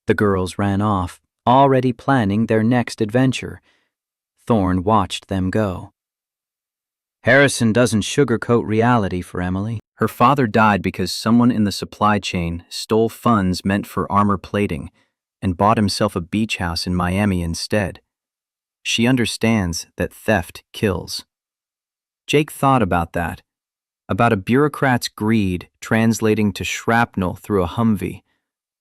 The girls ran off, already planning their next adventure. Thorne watched them go. Harrison doesn't sugarcoat reality for Emily. Her father died because someone in the supply chain stole funds meant for armor plating and bought himself a beach house in Miami instead. She understands that theft kills. Jake thought about that, about a bureaucrat's greed translating to shrapnel through a Humvee,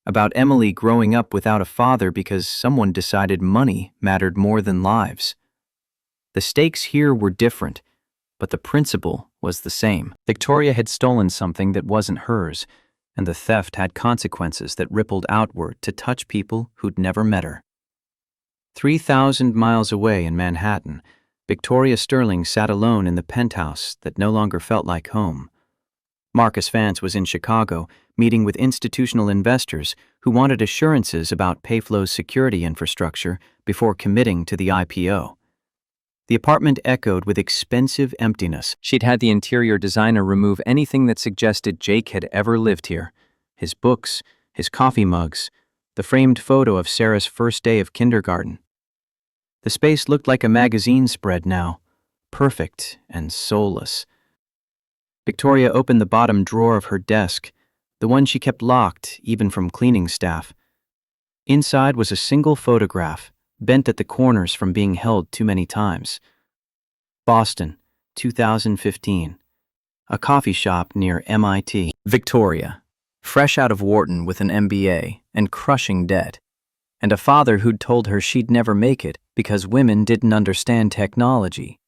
about Emily growing up without a father because someone decided money mattered more than lives. The stakes here were different, but the principle was the same. Victoria had stolen something that wasn't hers, and the theft had consequences that rippled outward to touch people who'd never met her. 3,000 miles away in Manhattan, Victoria Sterling sat alone in the penthouse that no longer felt like home. Marcus Vance was in Chicago, meeting with institutional investors who wanted assurances about Payflow's security infrastructure before committing to the IPO. The apartment echoed with expensive emptiness. She'd had the interior designer remove anything that suggested Jake had ever lived here. His books, his coffee mugs, the framed photo of Sarah's first day of kindergarten. The space looked like a magazine spread now, perfect and soulless. Victoria opened the bottom drawer of her desk, the one she kept locked even from cleaning staff. Inside was a single photograph, bent at the corners from being held too many times. Boston, 2015. A coffee shop near MIT. Victoria, fresh out of Wharton with an MBA and crushing debt, and a father who'd told her she'd never make it because women didn't understand technology.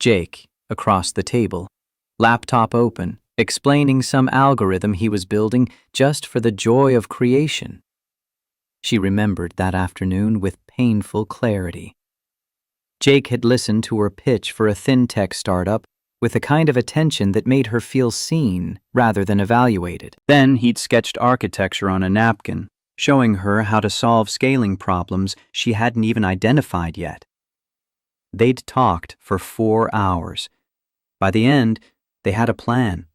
Jake, across the table, laptop open, explaining some algorithm he was building just for the joy of creation. She remembered that afternoon with painful clarity. Jake had listened to her pitch for a thin-tech startup with the kind of attention that made her feel seen rather than evaluated. Then he'd sketched architecture on a napkin, showing her how to solve scaling problems she hadn't even identified yet. They'd talked for 4 hours. By the end, they had a plan.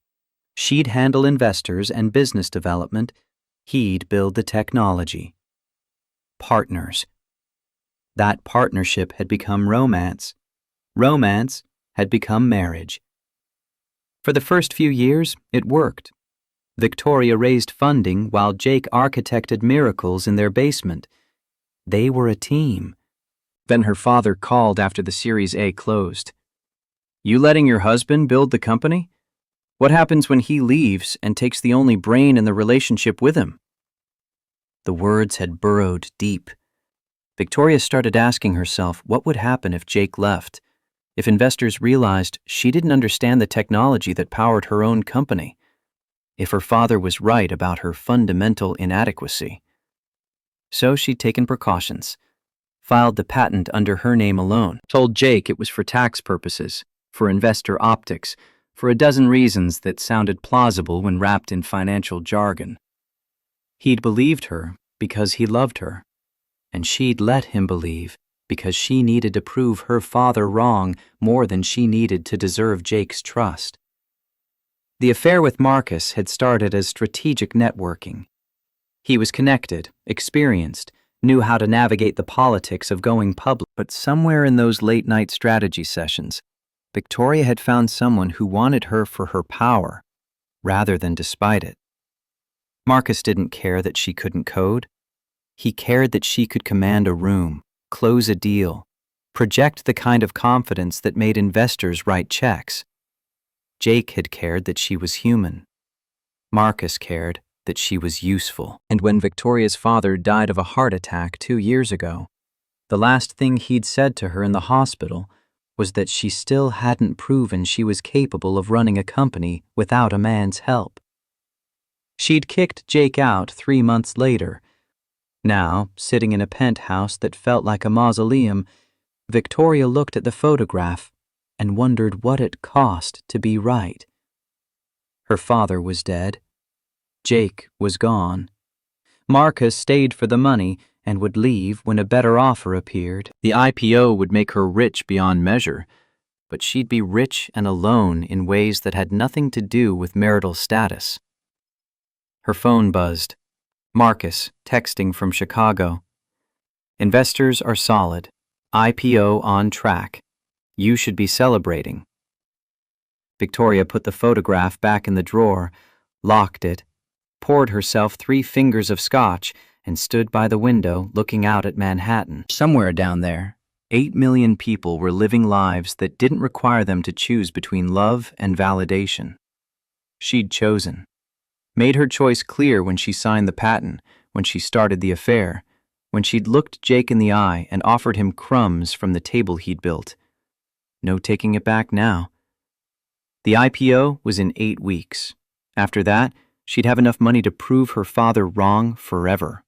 She'd handle investors and business development. He'd build the technology. Partners. That partnership had become romance. Romance had become marriage. For the first few years, it worked. Victoria raised funding while Jake architected miracles in their basement. They were a team. Then her father called after the Series A closed. "You letting your husband build the company? What happens when he leaves and takes the only brain in the relationship with him?" The words had burrowed deep. Victoria started asking herself what would happen if Jake left, if investors realized she didn't understand the technology that powered her own company, if her father was right about her fundamental inadequacy. So she'd taken precautions, filed the patent under her name alone, told Jake it was for tax purposes, for investor optics, for a dozen reasons that sounded plausible when wrapped in financial jargon. He'd believed her because he loved her, and she'd let him believe because she needed to prove her father wrong more than she needed to deserve Jake's trust. The affair with Marcus had started as strategic networking. He was connected, experienced, knew how to navigate the politics of going public, but somewhere in those late-night strategy sessions, Victoria had found someone who wanted her for her power, rather than despite it. Marcus didn't care that she couldn't code. He cared that she could command a room, close a deal, project the kind of confidence that made investors write checks. Jake had cared that she was human. Marcus cared that she was useful. And when Victoria's father died of a heart attack 2 years ago, the last thing he'd said to her in the hospital was that she still hadn't proven she was capable of running a company without a man's help. She'd kicked Jake out 3 months later. Now, sitting in a penthouse that felt like a mausoleum, Victoria looked at the photograph and wondered what it cost to be right. Her father was dead. Jake was gone. Marcus stayed for the money and would leave when a better offer appeared. The IPO would make her rich beyond measure, but she'd be rich and alone in ways that had nothing to do with marital status. Her phone buzzed. Marcus, texting from Chicago. "Investors are solid. IPO on track. You should be celebrating." Victoria put the photograph back in the drawer, locked it, poured herself 3 fingers of scotch, and stood by the window looking out at Manhattan. Somewhere down there, 8 million people were living lives that didn't require them to choose between love and validation. She'd chosen. Made her choice clear when she signed the patent, when she started the affair, when she'd looked Jake in the eye and offered him crumbs from the table he'd built. No taking it back now. The IPO was in 8 weeks. After that, she'd have enough money to prove her father wrong forever.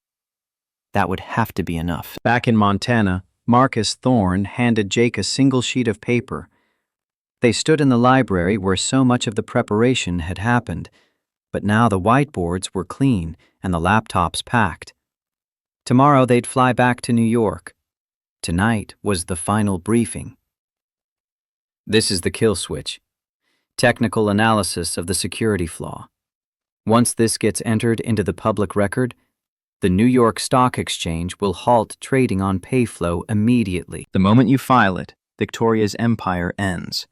That would have to be enough. Back in Montana, Marcus Thorne handed Jake a single sheet of paper. They stood in the library where so much of the preparation had happened, but now the whiteboards were clean and the laptops packed. Tomorrow they'd fly back to New York. Tonight was the final briefing. This is the kill switch. Technical analysis of the security flaw. Once this gets entered into the public record, the New York Stock Exchange will halt trading on Payflow immediately. The moment you file it, Victoria's empire ends.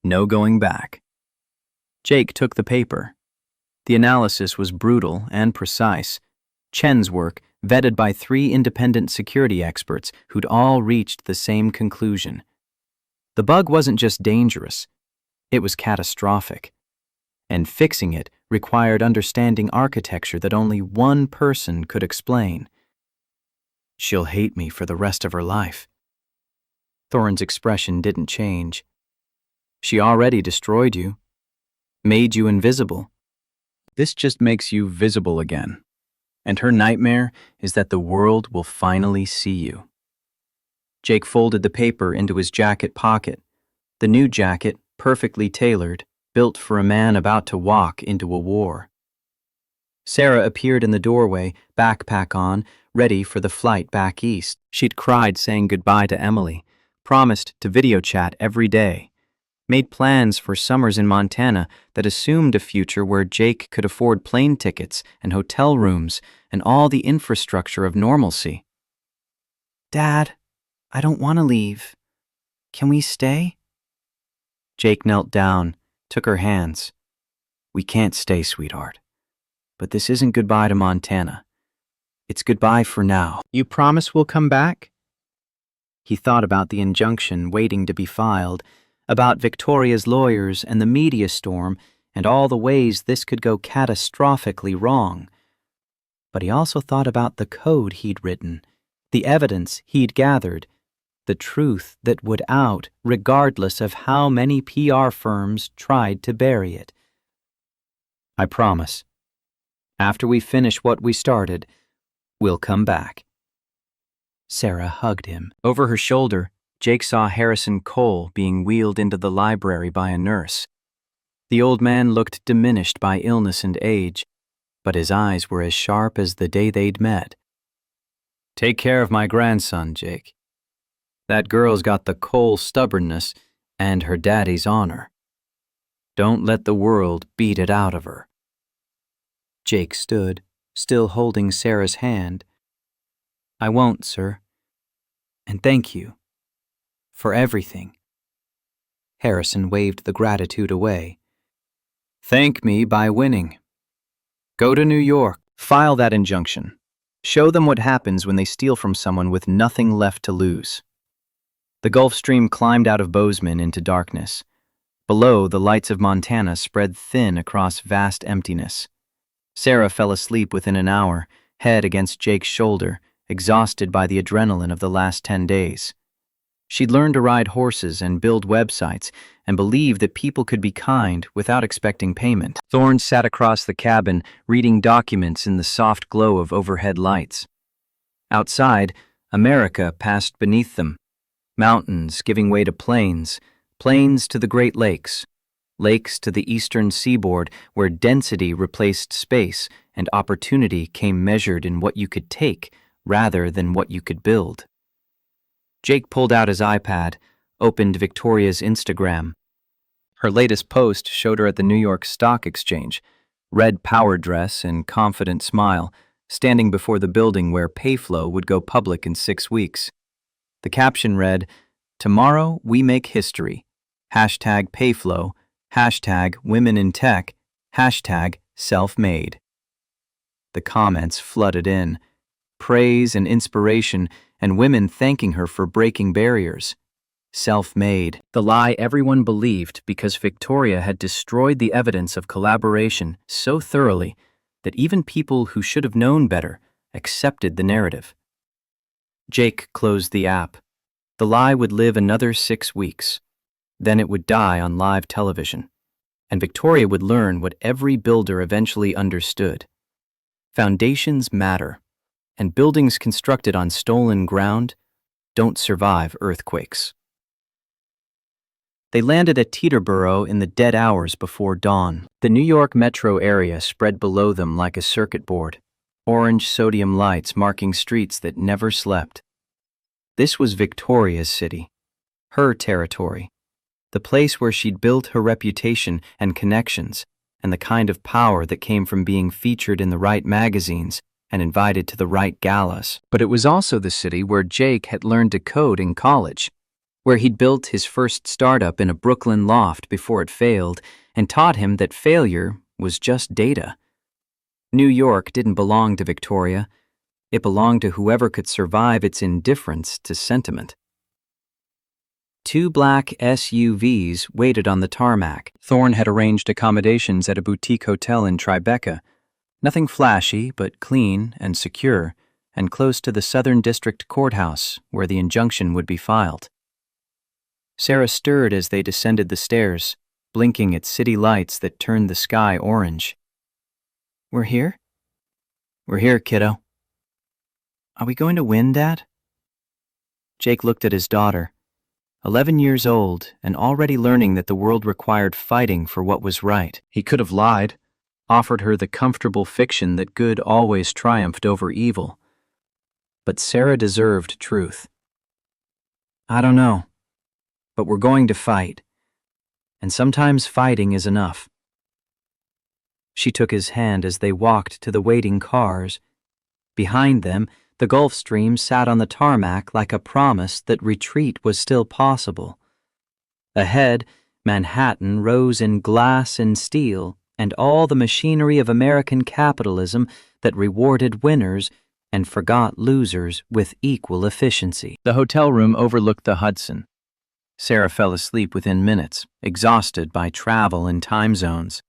No going back. Jake took the paper. The analysis was brutal and precise. Chen's work, vetted by 3 independent security experts who'd all reached the same conclusion. The bug wasn't just dangerous, it was catastrophic. And fixing it required understanding architecture that only one person could explain. She'll hate me for the rest of her life. Thorne's expression didn't change. She already destroyed you, made you invisible. This just makes you visible again. And her nightmare is that the world will finally see you. Jake folded the paper into his jacket pocket. The new jacket, perfectly tailored, built for a man about to walk into a war. Sarah appeared in the doorway, backpack on, ready for the flight back east. She'd cried saying goodbye to Emily, promised to video chat every day, made plans for summers in Montana that assumed a future where Jake could afford plane tickets and hotel rooms and all the infrastructure of normalcy. Dad, I don't want to leave. Can we stay? Jake knelt down, took her hands. We can't stay, sweetheart. But this isn't goodbye to Montana. It's goodbye for now. You promise we'll come back? He thought about the injunction waiting to be filed, about Victoria's lawyers and the media storm and all the ways this could go catastrophically wrong. But he also thought about the code he'd written, the evidence he'd gathered, the truth that would out regardless of how many PR firms tried to bury it. I promise. After we finish what we started, we'll come back. Sarah hugged him. Over her shoulder, Jake saw Harrison Cole being wheeled into the library by a nurse. The old man looked diminished by illness and age, but his eyes were as sharp as the day they'd met. Take care of my grandson, Jake. That girl's got the Cole stubbornness and her daddy's honor. Don't let the world beat it out of her. Jake stood, still holding Sarah's hand. I won't, sir. And thank you. For everything. Harrison waved the gratitude away. Thank me by winning. Go to New York. File that injunction. Show them what happens when they steal from someone with nothing left to lose. The Gulf Stream climbed out of Bozeman into darkness. Below, the lights of Montana spread thin across vast emptiness. Sarah fell asleep within an hour, head against Jake's shoulder, exhausted by the adrenaline of the last 10 days. She'd learned to ride horses and build websites and believed that people could be kind without expecting payment. Thorne sat across the cabin, reading documents in the soft glow of overhead lights. Outside, America passed beneath them. Mountains giving way to plains, plains to the Great Lakes, lakes to the eastern seaboard where density replaced space and opportunity came measured in what you could take rather than what you could build. Jake pulled out his iPad, opened Victoria's Instagram. Her latest post showed her at the New York Stock Exchange, red power dress and confident smile, standing before the building where Payflow would go public in 6 weeks. The caption read, "Tomorrow we make history. Hashtag Payflow, hashtag Women in Tech, hashtag Self-Made." The comments flooded in. Praise and inspiration, and women thanking her for breaking barriers. Self-made, the lie everyone believed because Victoria had destroyed the evidence of collaboration so thoroughly that even people who should have known better accepted the narrative. Jake closed the app. The lie would live another 6 weeks. Then it would die on live television. And Victoria would learn what every builder eventually understood. Foundations matter. And buildings constructed on stolen ground don't survive earthquakes. They landed at Teterboro in the dead hours before dawn. The New York metro area spread below them like a circuit board, orange sodium lights marking streets that never slept. This was Victoria's city, her territory, the place where she'd built her reputation and connections, and the kind of power that came from being featured in the right magazines and invited to the right galas. But it was also the city where Jake had learned to code in college, where he'd built his first startup in a Brooklyn loft before it failed and taught him that failure was just data. New York didn't belong to Victoria. It belonged to whoever could survive its indifference to sentiment. 2 black SUVs waited on the tarmac. Thorne had arranged accommodations at a boutique hotel in Tribeca. Nothing flashy, but clean and secure, and close to the Southern District Courthouse, where the injunction would be filed. Sarah stirred as they descended the stairs, blinking at city lights that turned the sky orange. "We're here? We're here, kiddo. Are we going to win, Dad?" Jake looked at his daughter, 11 years old and already learning that the world required fighting for what was right. He could have lied, offered her the comfortable fiction that good always triumphed over evil. But Sarah deserved truth. "I don't know, but we're going to fight. And sometimes fighting is enough." She took his hand as they walked to the waiting cars. Behind them, the Gulf Stream sat on the tarmac like a promise that retreat was still possible. Ahead, Manhattan rose in glass and steel, and all the machinery of American capitalism that rewarded winners and forgot losers with equal efficiency. The hotel room overlooked the Hudson. Sarah fell asleep within minutes, exhausted by travel and time zones.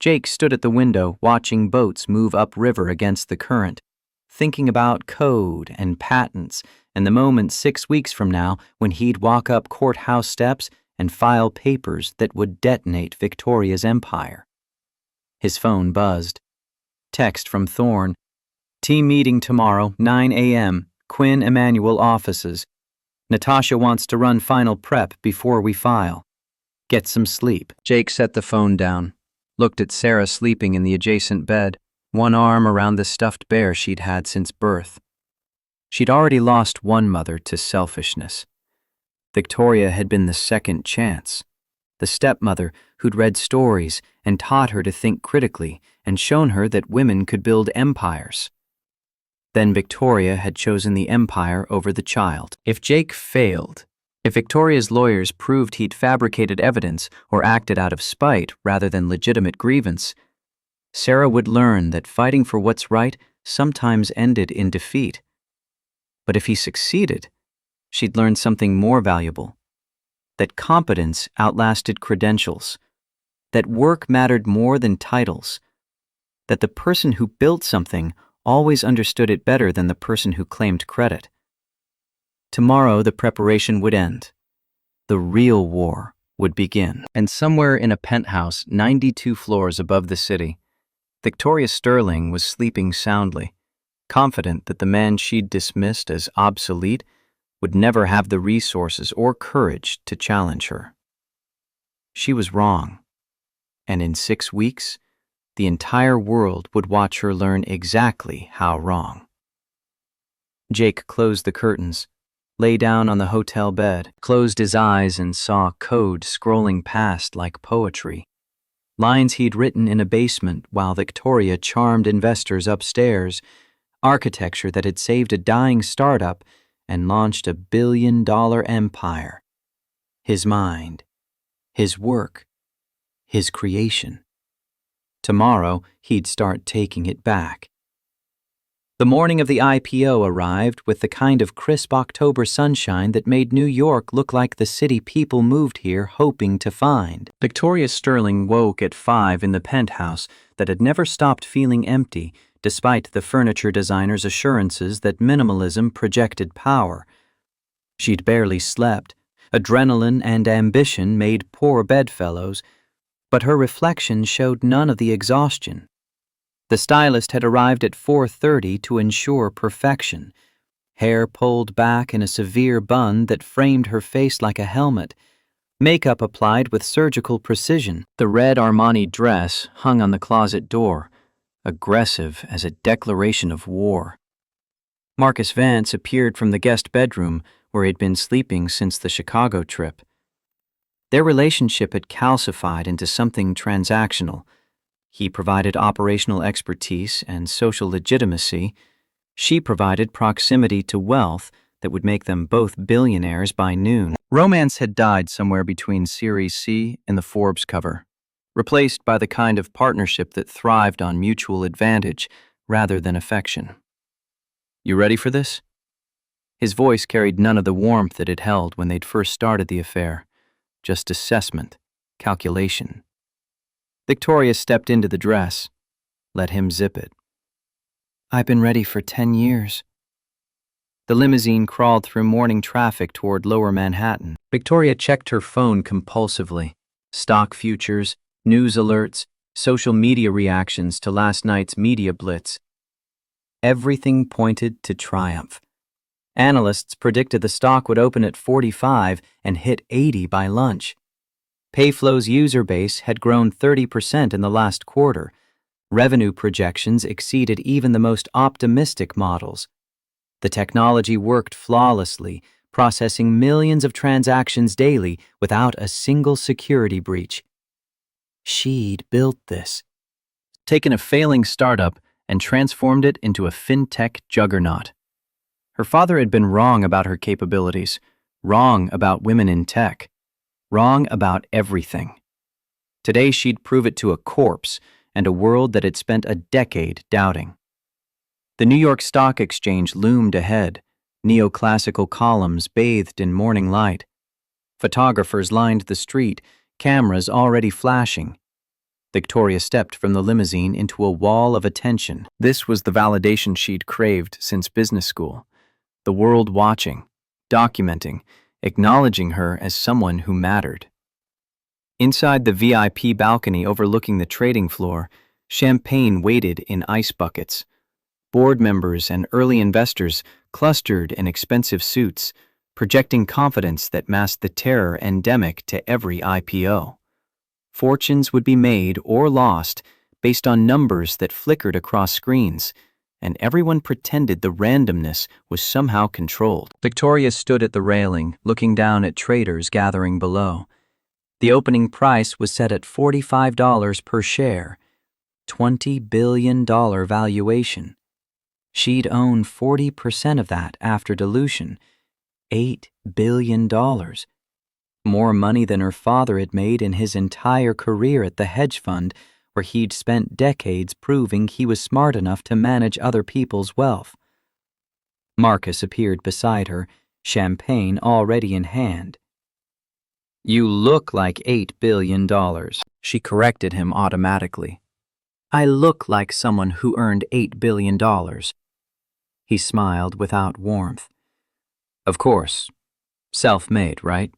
Jake stood at the window watching boats move upriver against the current, thinking about code and patents and the moment 6 weeks from now when he'd walk up courthouse steps and file papers that would detonate Victoria's empire. His phone buzzed. Text from Thorne. "Team meeting tomorrow, 9 a.m., Quinn Emanuel offices. Natasha wants to run final prep before we file. Get some sleep." Jake set the phone down, looked at Sarah sleeping in the adjacent bed, one arm around the stuffed bear she'd had since birth. She'd already lost one mother to selfishness. Victoria had been the second chance, the stepmother who'd read stories and taught her to think critically and shown her that women could build empires. Then Victoria had chosen the empire over the child. If Jake failed, if Victoria's lawyers proved he'd fabricated evidence or acted out of spite rather than legitimate grievance, Sarah would learn that fighting for what's right sometimes ended in defeat. But if he succeeded, she'd learn something more valuable: that competence outlasted credentials, that work mattered more than titles, that the person who built something always understood it better than the person who claimed credit. Tomorrow the preparation would end. The real war would begin. And somewhere in a penthouse 92 floors above the city, Victoria Sterling was sleeping soundly, confident that the man she'd dismissed as obsolete would never have the resources or courage to challenge her. She was wrong, and in 6 weeks, the entire world would watch her learn exactly how wrong. Jake closed the curtains, lay down on the hotel bed, closed his eyes and saw code scrolling past like poetry. Lines he'd written in a basement while Victoria charmed investors upstairs, architecture that had saved a dying startup and launched a billion-dollar empire. His mind, his work, his creation. Tomorrow, he'd start taking it back. The morning of the IPO arrived with the kind of crisp October sunshine that made New York look like the city people moved here hoping to find. Victoria Sterling woke at 5 in the penthouse that had never stopped feeling empty, despite the furniture designer's assurances that minimalism projected power. She'd barely slept. Adrenaline and ambition made poor bedfellows, but her reflection showed none of the exhaustion. The stylist had arrived at 4:30 to ensure perfection. Hair pulled back in a severe bun that framed her face like a helmet, Makeup applied with surgical precision. The red Armani dress hung on the closet door, aggressive as a declaration of war. Marcus Vance appeared from the guest bedroom where he'd been sleeping since the Chicago trip. Their relationship had calcified into something transactional. He provided operational expertise and social legitimacy. She provided proximity to wealth that would make them both billionaires by noon. Romance had died somewhere between Series C and the Forbes cover, replaced by the kind of partnership that thrived on mutual advantage rather than affection. You ready for this? His voice carried none of the warmth that it held when they'd first started the affair, just assessment, calculation. Victoria stepped into the dress, let him zip it. I've been ready for 10 years. The limousine crawled through morning traffic toward Lower Manhattan. Victoria checked her phone compulsively. Stock futures, news alerts, social media reactions to last night's media blitz. Everything pointed to triumph. Analysts predicted the stock would open at 45 and hit 80 by lunch. Payflow's user base had grown 30% in the last quarter. Revenue projections exceeded even the most optimistic models. The technology worked flawlessly, processing millions of transactions daily without a single security breach. She'd built this, taken a failing startup and transformed it into a fintech juggernaut. Her father had been wrong about her capabilities, wrong about women in tech, wrong about everything. Today she'd prove it to a corpse and a world that had spent a decade doubting. The New York Stock Exchange loomed ahead, neoclassical columns bathed in morning light. Photographers lined the street, cameras already flashing. Victoria stepped from the limousine into a wall of attention. This was the validation she'd craved since business school. The world watching, documenting, acknowledging her as someone who mattered. Inside the VIP balcony overlooking the trading floor, champagne waited in ice buckets. Board members and early investors clustered in expensive suits, projecting confidence that masked the terror endemic to every IPO. Fortunes would be made or lost based on numbers that flickered across screens, and everyone pretended the randomness was somehow controlled. Victoria stood at the railing, looking down at traders gathering below. The opening price was set at $45 per share, $20 billion valuation. She'd own 40% of that after dilution, $8 billion. More money than her father had made in his entire career at the hedge fund, where he'd spent decades proving he was smart enough to manage other people's wealth. Marcus appeared beside her, champagne already in hand. You look like $8 billion. She corrected him automatically. I look like someone who earned $8 billion. He smiled without warmth. Of course. Self-made, right?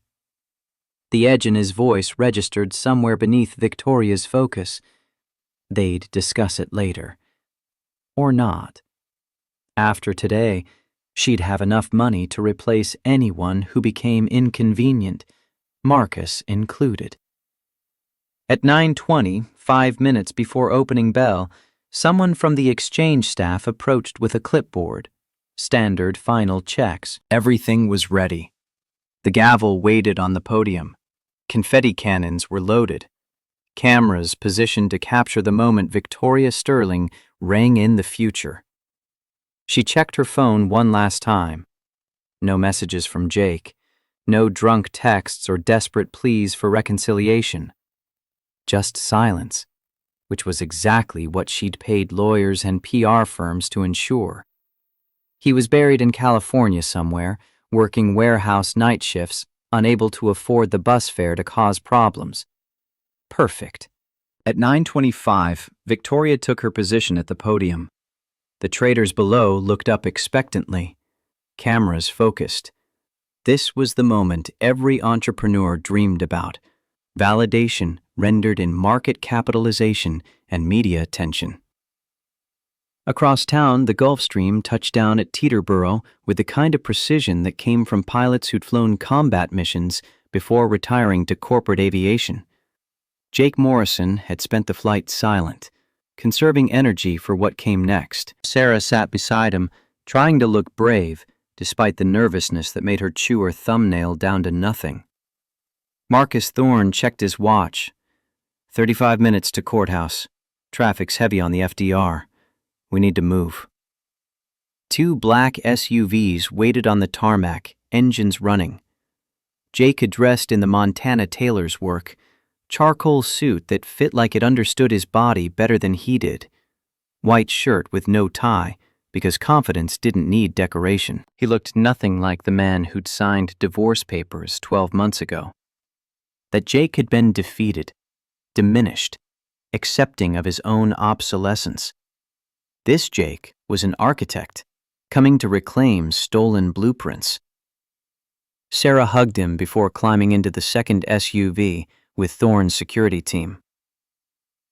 The edge in his voice registered somewhere beneath Victoria's focus. They'd discuss it later. Or not. After today, she'd have enough money to replace anyone who became inconvenient, Marcus included. At 9:20, 5 minutes before opening bell, someone from the exchange staff approached with a clipboard. Standard final checks. Everything was ready. The gavel waited on the podium. Confetti cannons were loaded. Cameras positioned to capture the moment Victoria Sterling rang in the future. She checked her phone one last time. No messages from Jake. No drunk texts or desperate pleas for reconciliation. Just silence, which was exactly what she'd paid lawyers and PR firms to ensure. He was buried in California somewhere, working warehouse night shifts, unable to afford the bus fare to cause problems. Perfect. At 9:25, Victoria took her position at the podium. The traders below looked up expectantly. Cameras focused. This was the moment every entrepreneur dreamed about. Validation rendered in market capitalization and media attention. Across town, the Gulfstream touched down at Teterboro with the kind of precision that came from pilots who'd flown combat missions before retiring to corporate aviation. Jake Morrison had spent the flight silent, conserving energy for what came next. Sarah sat beside him, trying to look brave, despite the nervousness that made her chew her thumbnail down to nothing. Marcus Thorne checked his watch. 35 minutes to courthouse. Traffic's heavy on the FDR. We need to move. 2 black SUVs waited on the tarmac, engines running. Jake had dressed in the Montana tailor's work, charcoal suit that fit like it understood his body better than he did. White shirt with no tie, because confidence didn't need decoration. He looked nothing like the man who'd signed divorce papers 12 months ago. That Jake had been defeated, diminished, accepting of his own obsolescence. This Jake was an architect, coming to reclaim stolen blueprints. Sarah hugged him before climbing into the second SUV with Thorne's security team.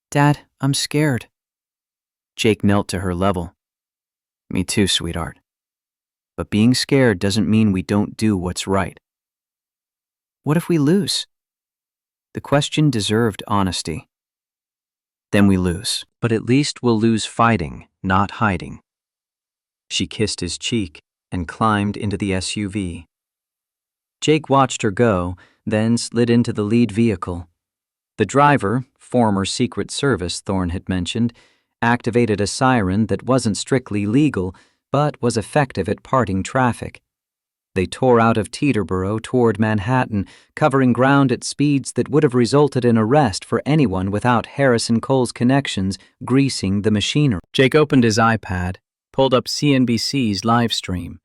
"Dad, I'm scared." Jake knelt to her level. "Me too, sweetheart. But being scared doesn't mean we don't do what's right." "What if we lose?" The question deserved honesty. "Then we lose. But at least we'll lose fighting, not hiding." She kissed his cheek and climbed into the SUV. Jake watched her go, then slid into the lead vehicle. The driver, former Secret Service Thorne had mentioned, activated a siren that wasn't strictly legal, but was effective at parting traffic. They tore out of Teterboro toward Manhattan, covering ground at speeds that would have resulted in arrest for anyone without Harrison Cole's connections greasing the machinery. Jake opened his iPad, pulled up CNBC's live stream.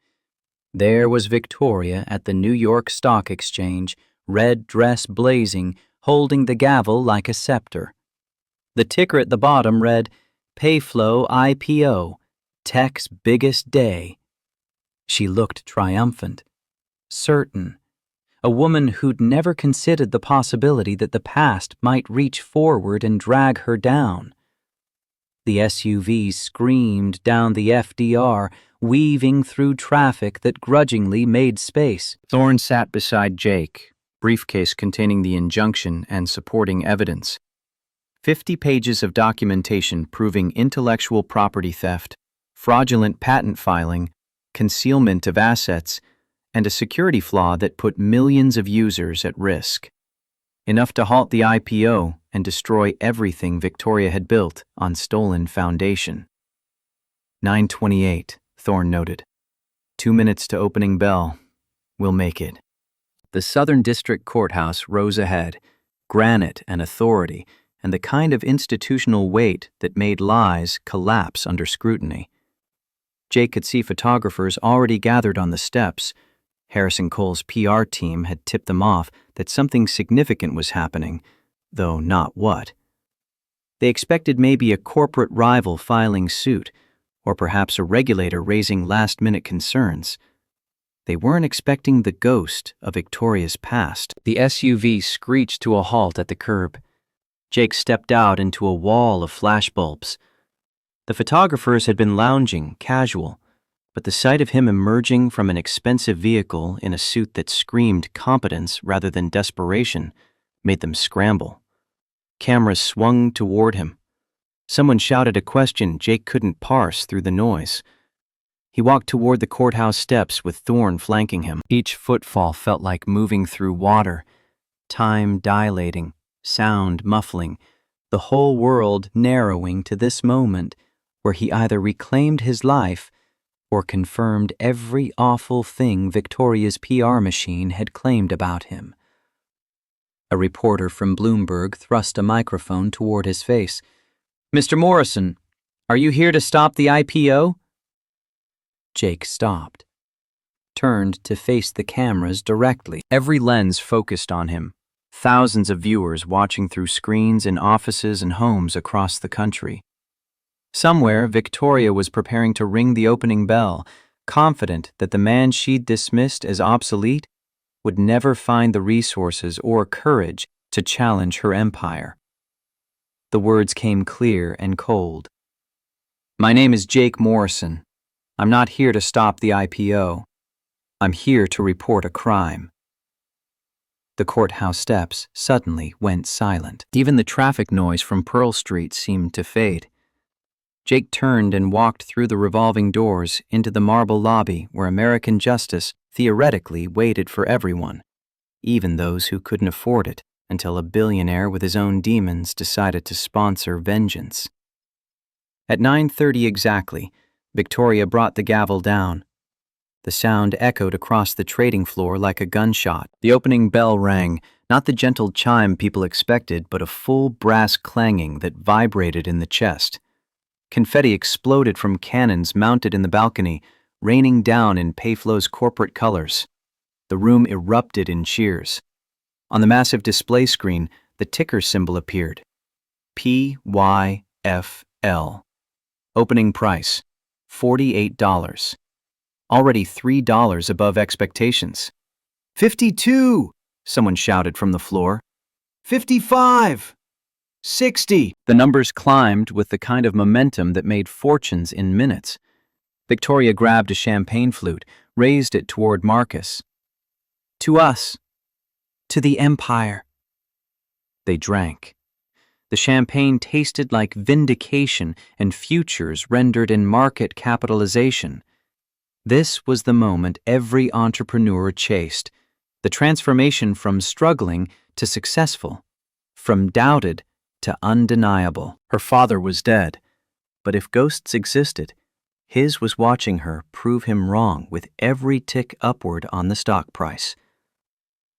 There was Victoria at the New York Stock Exchange, red dress blazing, holding the gavel like a scepter. The ticker at the bottom read, Payflow IPO, Tech's biggest day. She looked triumphant, certain, a woman who'd never considered the possibility that the past might reach forward and drag her down. The SUV screamed down the FDR, weaving through traffic that grudgingly made space. Thorne sat beside Jake, briefcase containing the injunction and supporting evidence. 50 pages of documentation proving intellectual property theft, fraudulent patent filing, concealment of assets, and a security flaw that put millions of users at risk. Enough to halt the IPO and destroy everything Victoria had built on stolen foundation. 9:28, Thorne noted. 2 minutes to opening bell. We'll make it. The Southern District Courthouse rose ahead, granite and authority, and the kind of institutional weight that made lies collapse under scrutiny. Jake could see photographers already gathered on the steps. Harrison Cole's PR team had tipped them off that something significant was happening, though not what. They expected maybe a corporate rival filing suit, or perhaps a regulator raising last-minute concerns. They weren't expecting the ghost of Victoria's past. The SUV screeched to a halt at the curb. Jake stepped out into a wall of flashbulbs. The photographers had been lounging, casual, but the sight of him emerging from an expensive vehicle in a suit that screamed competence rather than desperation made them scramble. Cameras swung toward him. Someone shouted a question Jake couldn't parse through the noise. He walked toward the courthouse steps with Thorne flanking him. Each footfall felt like moving through water, time dilating, sound muffling, the whole world narrowing to this moment where he either reclaimed his life or confirmed every awful thing Victoria's PR machine had claimed about him. A reporter from Bloomberg thrust a microphone toward his face. "Mr. Morrison, are you here to stop the IPO?" Jake stopped, turned to face the cameras directly. Every lens focused on him, thousands of viewers watching through screens in offices and homes across the country. Somewhere, Victoria was preparing to ring the opening bell, confident that the man she'd dismissed as obsolete would never find the resources or courage to challenge her empire. The words came clear and cold. "My name is Jake Morrison. I'm not here to stop the IPO. I'm here to report a crime." The courthouse steps suddenly went silent. Even the traffic noise from Pearl Street seemed to fade. Jake turned and walked through the revolving doors into the marble lobby where American justice theoretically waited for everyone, even those who couldn't afford it, until a billionaire with his own demons decided to sponsor vengeance. At 9:30 exactly, Victoria brought the gavel down. The sound echoed across the trading floor like a gunshot. The opening bell rang, not the gentle chime people expected, but a full brass clanging that vibrated in the chest. Confetti exploded from cannons mounted in the balcony, raining down in Payflow's corporate colors. The room erupted in cheers. On the massive display screen, the ticker symbol appeared. PYFL. Opening price, $48. Already $3 above expectations. 52! Someone shouted from the floor. 55! 60! The numbers climbed with the kind of momentum that made fortunes in minutes. Victoria grabbed a champagne flute, raised it toward Marcus. To us. To the Empire. They drank. The champagne tasted like vindication and futures rendered in market capitalization. This was the moment every entrepreneur chased, the transformation from struggling to successful, from doubted to undeniable. Her father was dead, but if ghosts existed, his was watching her prove him wrong with every tick upward on the stock price.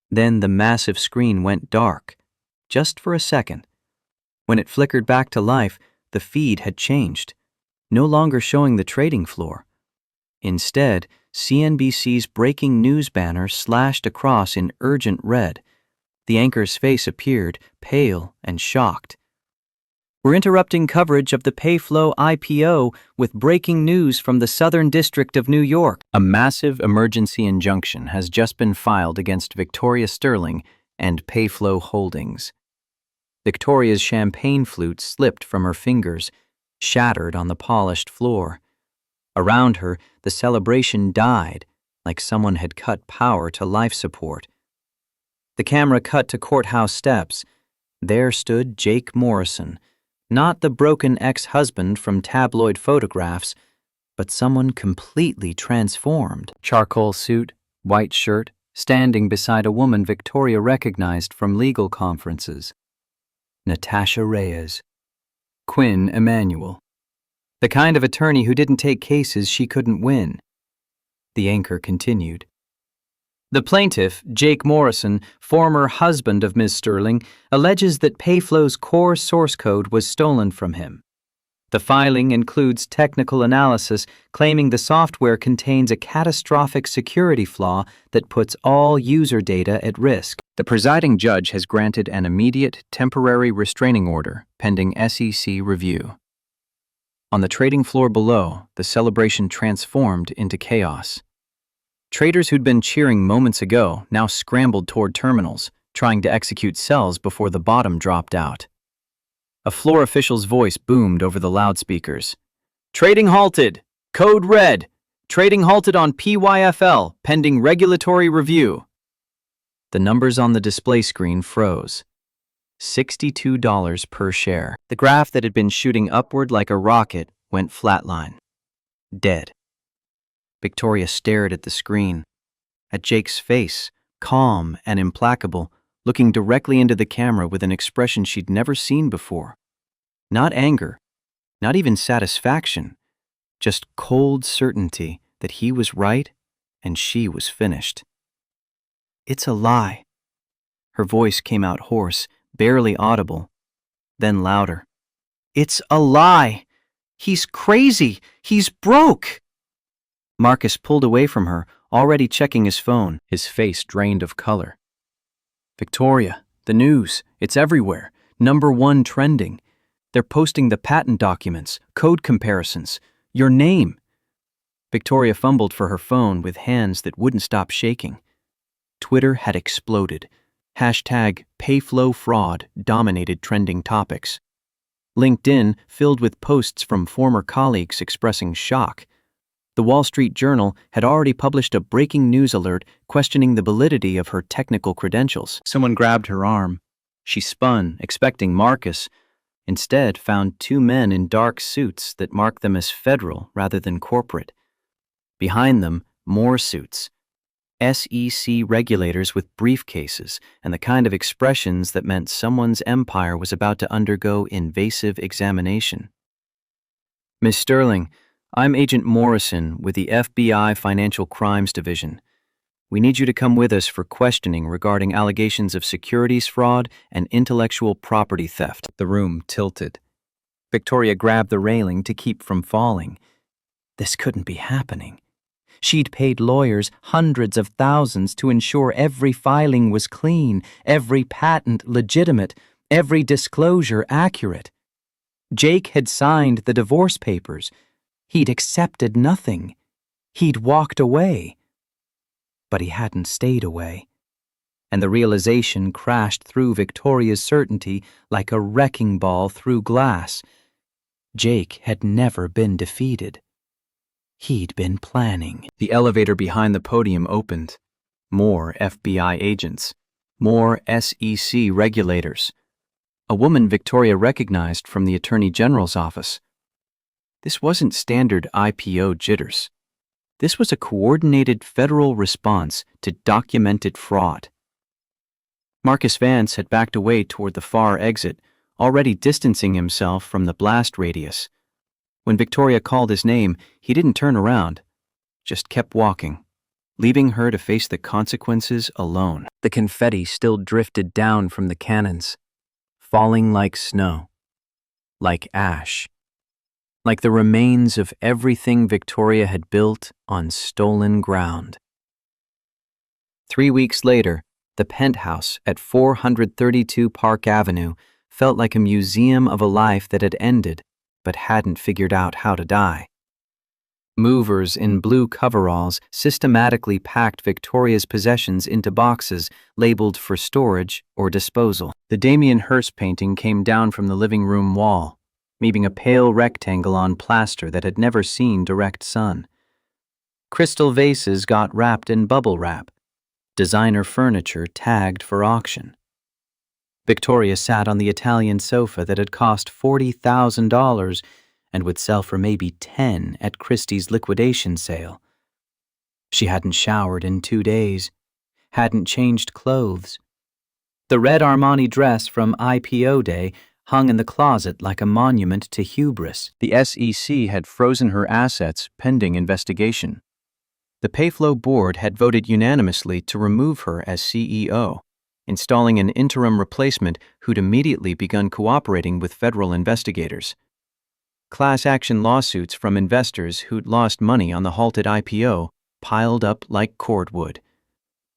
Then the massive screen went dark, just for a second. When it flickered back to life, the feed had changed, no longer showing the trading floor. Instead, CNBC's breaking news banner slashed across in urgent red. The anchor's face appeared, pale and shocked. We're interrupting coverage of the Payflow IPO with breaking news from the Southern District of New York. A massive emergency injunction has just been filed against Victoria Sterling and Payflow Holdings. Victoria's champagne flute slipped from her fingers, shattered on the polished floor. Around her, the celebration died, like someone had cut power to life support. The camera cut to courthouse steps. There stood Jake Morrison, not the broken ex-husband from tabloid photographs, but someone completely transformed. Charcoal suit, white shirt, standing beside a woman Victoria recognized from legal conferences. Natasha Reyes. Quinn Emanuel. The kind of attorney who didn't take cases she couldn't win. The anchor continued. The plaintiff, Jake Morrison, former husband of Ms. Sterling, alleges that Payflow's core source code was stolen from him. The filing includes technical analysis claiming the software contains a catastrophic security flaw that puts all user data at risk. The presiding judge has granted an immediate temporary restraining order pending SEC review. On the trading floor below, the celebration transformed into chaos. Traders who'd been cheering moments ago now scrambled toward terminals, trying to execute sells before the bottom dropped out. A floor official's voice boomed over the loudspeakers. Trading halted! Code red! Trading halted on PYFL, pending regulatory review. The numbers on the display screen froze. $62 per share. The graph that had been shooting upward like a rocket went flatline. Dead. Victoria stared at the screen, at Jake's face, calm and implacable, looking directly into the camera with an expression she'd never seen before. Not anger, not even satisfaction, just cold certainty that he was right and she was finished. It's a lie. Her voice came out hoarse, barely audible, then louder. It's a lie! He's crazy! He's broke! Marcus pulled away from her, already checking his phone, his face drained of color. Victoria, the news, it's everywhere. #1 trending. They're posting the patent documents, code comparisons, your name. Victoria fumbled for her phone with hands that wouldn't stop shaking. Twitter had exploded. #PayflowFraud dominated trending topics. LinkedIn filled with posts from former colleagues expressing shock. The Wall Street Journal had already published a breaking news alert questioning the validity of her technical credentials. Someone grabbed her arm. She spun, expecting Marcus, instead found two men in dark suits that marked them as federal rather than corporate. Behind them, more suits. SEC regulators with briefcases and the kind of expressions that meant someone's empire was about to undergo invasive examination. Miss Sterling, I'm Agent Morrison with the FBI Financial Crimes Division. We need you to come with us for questioning regarding allegations of securities fraud and intellectual property theft. The room tilted. Victoria grabbed the railing to keep from falling. This couldn't be happening. She'd paid lawyers hundreds of thousands to ensure every filing was clean, every patent legitimate, every disclosure accurate. Jake had signed the divorce papers. He'd accepted nothing. He'd walked away. But he hadn't stayed away. And the realization crashed through Victoria's certainty like a wrecking ball through glass. Jake had never been defeated. He'd been planning. The elevator behind the podium opened. More FBI agents. More SEC regulators. A woman Victoria recognized from the Attorney General's office. This wasn't standard IPO jitters. This was a coordinated federal response to documented fraud. Marcus Vance had backed away toward the far exit, already distancing himself from the blast radius. When Victoria called his name, he didn't turn around, just kept walking, leaving her to face the consequences alone. The confetti still drifted down from the cannons, falling like snow, like ash, like the remains of everything Victoria had built on stolen ground. 3 weeks later, the penthouse at 432 Park Avenue felt like a museum of a life that had ended but hadn't figured out how to die. Movers in blue coveralls systematically packed Victoria's possessions into boxes labeled for storage or disposal. The Damien Hirst painting came down from the living room wall, leaving a pale rectangle on plaster that had never seen direct sun. Crystal vases got wrapped in bubble wrap, designer furniture tagged for auction. Victoria sat on the Italian sofa that had cost $40,000 and would sell for maybe $10,000 at Christie's liquidation sale. She hadn't showered in 2 days, hadn't changed clothes. The red Armani dress from IPO day hung in the closet like a monument to hubris. The SEC had frozen her assets pending investigation. The Payflow board had voted unanimously to remove her as CEO, installing an interim replacement who'd immediately begun cooperating with federal investigators. Class action lawsuits from investors who'd lost money on the halted IPO piled up like cordwood.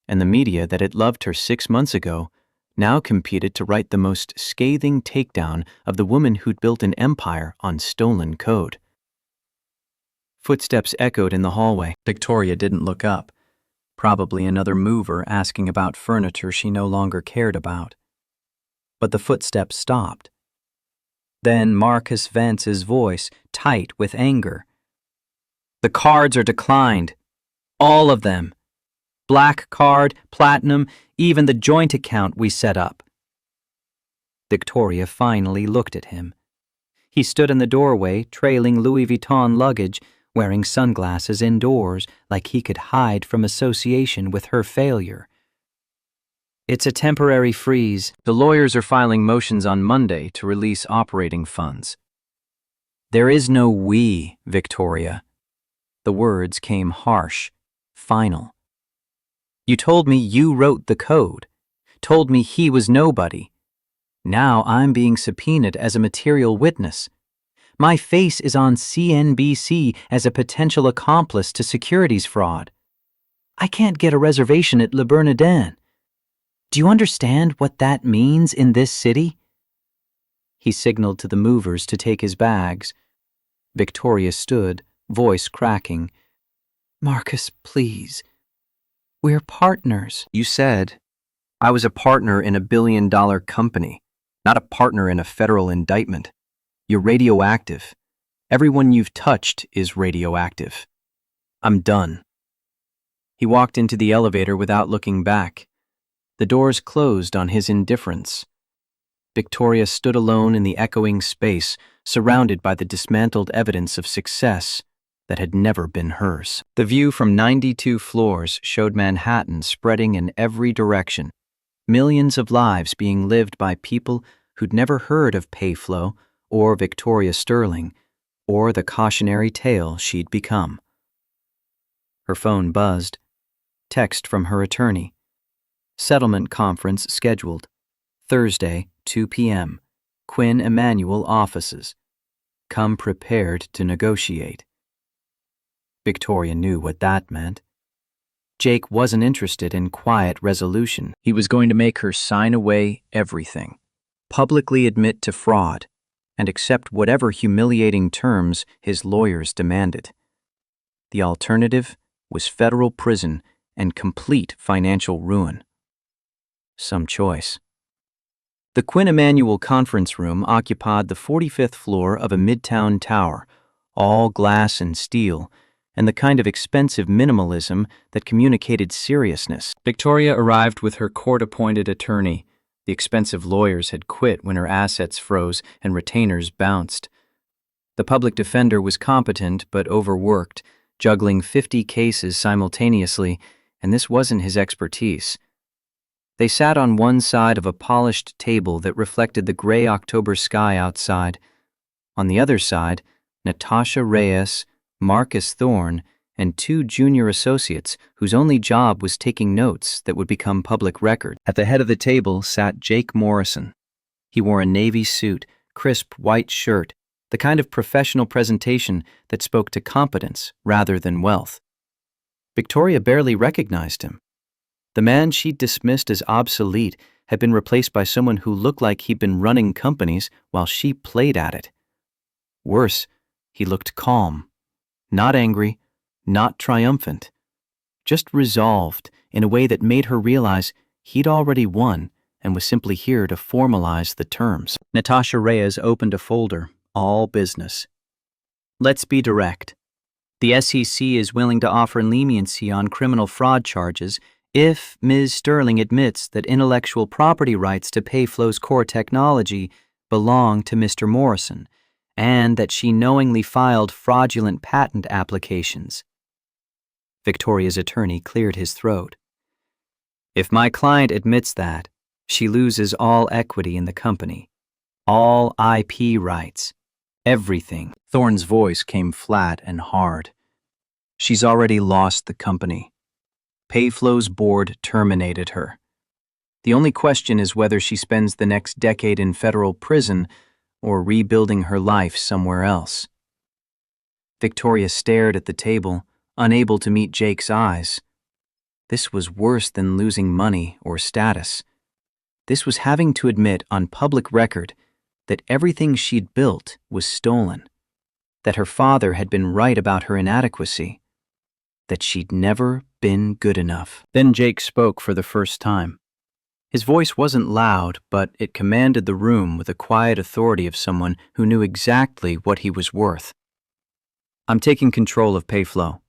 And the media that had loved her 6 months ago now competed to write the most scathing takedown of the woman who'd built an empire on stolen code. Footsteps echoed in the hallway. Victoria didn't look up. Probably another mover asking about furniture she no longer cared about. But the footsteps stopped. Then Marcus Vance's voice, tight with anger. The cards are declined. All of them. Black card, platinum, even the joint account we set up. Victoria finally looked at him. He stood in the doorway, trailing Louis Vuitton luggage, wearing sunglasses indoors like he could hide from association with her failure. It's a temporary freeze. The lawyers are filing motions on Monday to release operating funds. There is no we, Victoria. The words came harsh, final. You told me you wrote the code, told me he was nobody. Now I'm being subpoenaed as a material witness. My face is on CNBC as a potential accomplice to securities fraud. I can't get a reservation at Le Bernardin. Do you understand what that means in this city? He signaled to the movers to take his bags. Victoria stood, voice cracking. Marcus, please. We're partners. You said I was a partner in a billion-dollar company, not a partner in a federal indictment. You're radioactive. Everyone you've touched is radioactive. I'm done. He walked into the elevator without looking back. The doors closed on his indifference. Victoria stood alone in the echoing space, surrounded by the dismantled evidence of success that had never been hers. The view from 92 floors showed Manhattan spreading in every direction, millions of lives being lived by people who'd never heard of Payflow or Victoria Sterling or the cautionary tale she'd become. Her phone buzzed. Text from her attorney. Settlement conference scheduled. Thursday, 2 p.m. Quinn Emanuel offices. Come prepared to negotiate. Victoria knew what that meant. Jake wasn't interested in quiet resolution. He was going to make her sign away everything, publicly admit to fraud, and accept whatever humiliating terms his lawyers demanded. The alternative was federal prison and complete financial ruin. Some choice. The Quinn Emanuel conference room occupied the 45th floor of a midtown tower, all glass and steel, and the kind of expensive minimalism that communicated seriousness. Victoria arrived with her court-appointed attorney. The expensive lawyers had quit when her assets froze and retainers bounced. The public defender was competent but overworked, juggling 50 cases simultaneously, and this wasn't his expertise. They sat on one side of a polished table that reflected the gray October sky outside. On the other side, Natasha Reyes, Marcus Thorne, and 2 junior associates whose only job was taking notes that would become public record. At the head of the table sat Jake Morrison. He wore a navy suit, crisp white shirt, the kind of professional presentation that spoke to competence rather than wealth. Victoria barely recognized him. The man she'd dismissed as obsolete had been replaced by someone who looked like he'd been running companies while she played at it. Worse, he looked calm, not angry, not triumphant, just resolved in a way that made her realize he'd already won and was simply here to formalize the terms. Natasha Reyes opened a folder, all business. Let's be direct. The SEC is willing to offer leniency on criminal fraud charges if Ms. Sterling admits that intellectual property rights to Payflow's core technology belong to Mr. Morrison, and that she knowingly filed fraudulent patent applications. Victoria's attorney cleared his throat. If my client admits that, she loses all equity in the company, all IP rights, everything. Thorne's voice came flat and hard. She's already lost the company. Payflow's board terminated her. The only question is whether she spends the next decade in federal prison or rebuilding her life somewhere else. Victoria stared at the table, unable to meet Jake's eyes. This was worse than losing money or status. This was having to admit on public record that everything she'd built was stolen, that her father had been right about her inadequacy, that she'd never been good enough. Then Jake spoke for the first time. His voice wasn't loud, but it commanded the room with the quiet authority of someone who knew exactly what he was worth. I'm taking control of Payflow.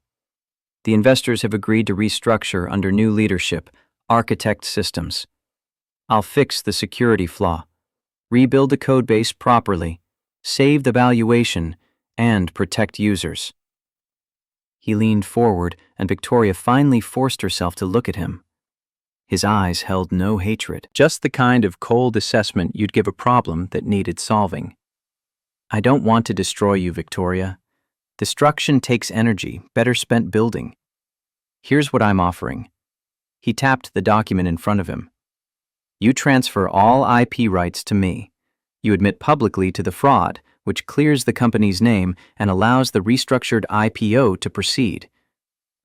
The investors have agreed to restructure under new leadership, Architect Systems. I'll fix the security flaw, rebuild the codebase properly, save the valuation, and protect users. He leaned forward, and Victoria finally forced herself to look at him. His eyes held no hatred, just the kind of cold assessment you'd give a problem that needed solving. I don't want to destroy you, Victoria. Destruction takes energy, better spent building. Here's what I'm offering. He tapped the document in front of him. You transfer all IP rights to me. You admit publicly to the fraud, which clears the company's name and allows the restructured IPO to proceed.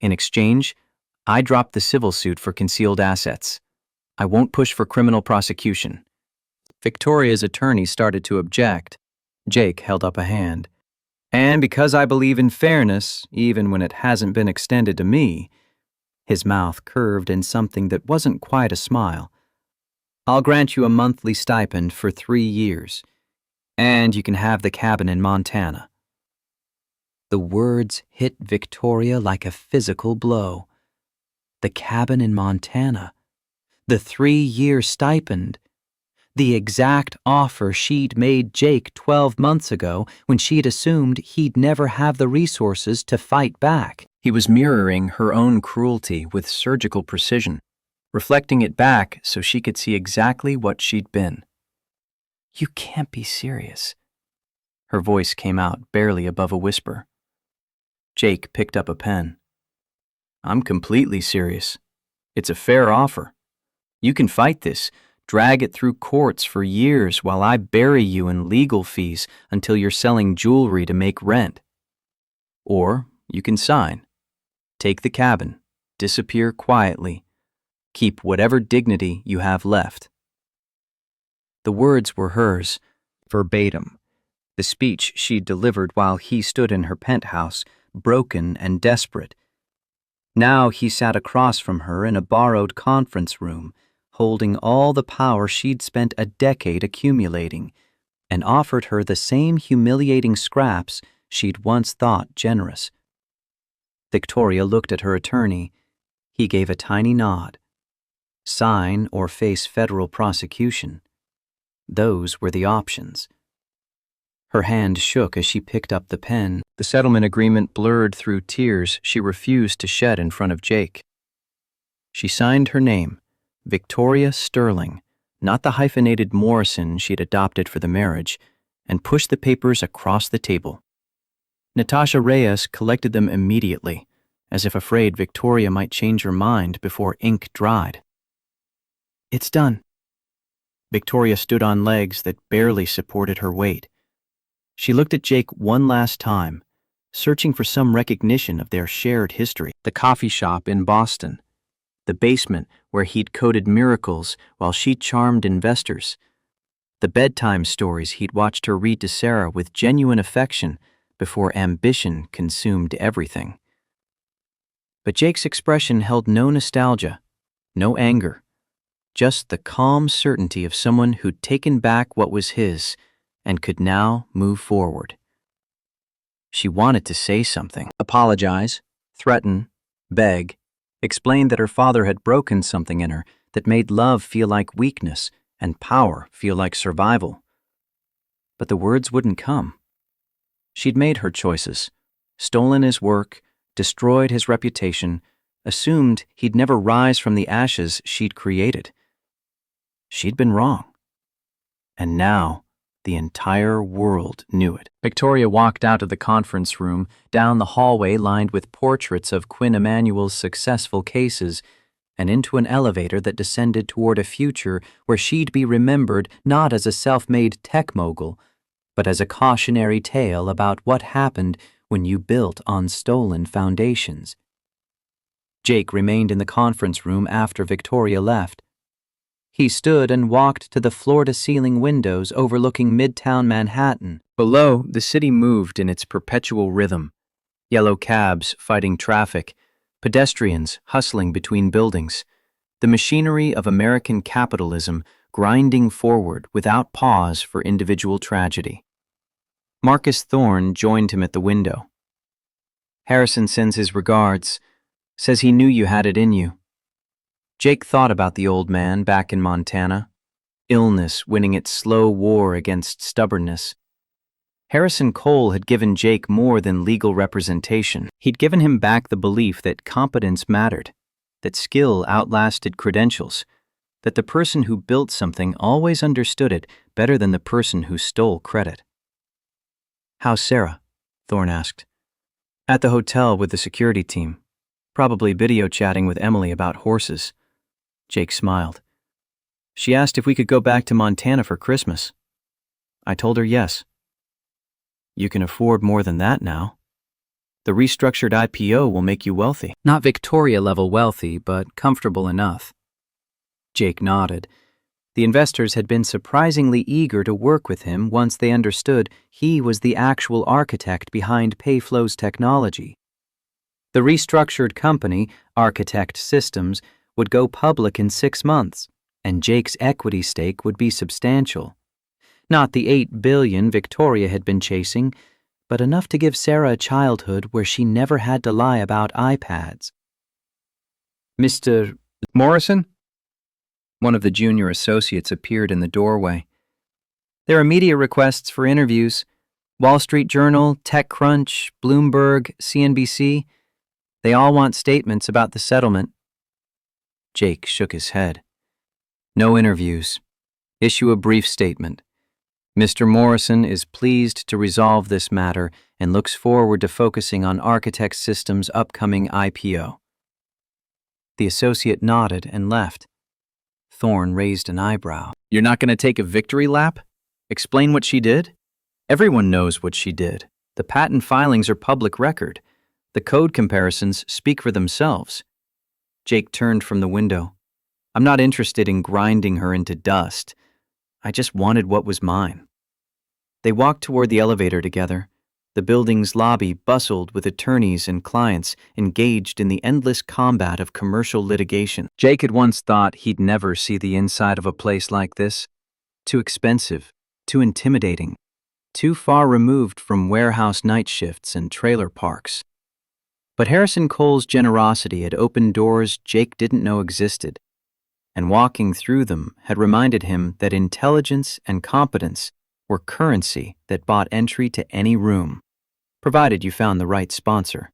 In exchange, I drop the civil suit for concealed assets. I won't push for criminal prosecution. Victoria's attorney started to object. Jake held up a hand. And because I believe in fairness, even when it hasn't been extended to me, his mouth curved in something that wasn't quite a smile, I'll grant you a monthly stipend for 3 years, and you can have the cabin in Montana. The words hit Victoria like a physical blow. The cabin in Montana. The 3-year stipend. The exact offer she'd made Jake 12 months ago when she'd assumed he'd never have the resources to fight back. He was mirroring her own cruelty with surgical precision, reflecting it back so she could see exactly what she'd been. "You can't be serious." Her voice came out barely above a whisper. Jake picked up a pen. "I'm completely serious. It's a fair offer. You can fight this, drag it through courts for years while I bury you in legal fees until you're selling jewelry to make rent. Or you can sign, take the cabin, disappear quietly, keep whatever dignity you have left." The words were hers, verbatim, the speech she'd delivered while he stood in her penthouse, broken and desperate. Now he sat across from her in a borrowed conference room, holding all the power she'd spent a decade accumulating, and offered her the same humiliating scraps she'd once thought generous. Victoria looked at her attorney. He gave a tiny nod. Sign or face federal prosecution. Those were the options. Her hand shook as she picked up the pen. The settlement agreement blurred through tears she refused to shed in front of Jake. She signed her name, Victoria Sterling, not the hyphenated Morrison she'd adopted for the marriage, and pushed the papers across the table. Natasha Reyes collected them immediately, as if afraid Victoria might change her mind before ink dried. "It's done." Victoria stood on legs that barely supported her weight. She looked at Jake one last time, searching for some recognition of their shared history. The coffee shop in Boston, the basement where he'd coded miracles while she charmed investors, the bedtime stories he'd watched her read to Sarah with genuine affection before ambition consumed everything. But Jake's expression held no nostalgia, no anger, just the calm certainty of someone who'd taken back what was his and could now move forward. She wanted to say something, apologize, threaten, beg, explain that her father had broken something in her that made love feel like weakness and power feel like survival. But the words wouldn't come. She'd made her choices, stolen his work, destroyed his reputation, assumed he'd never rise from the ashes she'd created. She'd been wrong. And now, the entire world knew it. Victoria walked out of the conference room, down the hallway lined with portraits of Quinn Emanuel's successful cases, and into an elevator that descended toward a future where she'd be remembered not as a self-made tech mogul, but as a cautionary tale about what happened when you built on stolen foundations. Jake remained in the conference room after Victoria left. He stood and walked to the floor-to-ceiling windows overlooking Midtown Manhattan. Below, the city moved in its perpetual rhythm. Yellow cabs fighting traffic, pedestrians hustling between buildings, the machinery of American capitalism grinding forward without pause for individual tragedy. Marcus Thorne joined him at the window. "Harrison sends his regards, says he knew you had it in you." Jake thought about the old man back in Montana, illness winning its slow war against stubbornness. Harrison Cole had given Jake more than legal representation. He'd given him back the belief that competence mattered, that skill outlasted credentials, that the person who built something always understood it better than the person who stole credit. "How's Sarah?" Thorne asked. "At the hotel with the security team, probably video chatting with Emily about horses." Jake smiled. "She asked if we could go back to Montana for Christmas. I told her yes." "You can afford more than that now. The restructured IPO will make you wealthy." "Not Victoria-level wealthy, but comfortable enough." Jake nodded. The investors had been surprisingly eager to work with him once they understood he was the actual architect behind Payflow's technology. The restructured company, Architect Systems, would go public in 6 months, and Jake's equity stake would be substantial. Not the $8 billion Victoria had been chasing, but enough to give Sarah a childhood where she never had to lie about iPads. Mr. Morrison? One of the junior associates appeared in the doorway. There are media requests for interviews. Wall Street Journal, TechCrunch, Bloomberg, CNBC. They all want statements about the settlement. Jake shook his head. No interviews. Issue a brief statement. Mr. Morrison is pleased to resolve this matter and looks forward to focusing on Architect Systems' upcoming IPO. The associate nodded and left. Thorne raised an eyebrow. You're not going to take a victory lap? Explain what she did? Everyone knows what she did. The patent filings are public record. The code comparisons speak for themselves. Jake turned from the window. I'm not interested in grinding her into dust. I just wanted what was mine. They walked toward the elevator together. The building's lobby bustled with attorneys and clients engaged in the endless combat of commercial litigation. Jake had once thought he'd never see the inside of a place like this. Too expensive, too intimidating, too far removed from warehouse night shifts and trailer parks. But Harrison Cole's generosity had opened doors Jake didn't know existed, and walking through them had reminded him that intelligence and competence were currency that bought entry to any room, provided you found the right sponsor.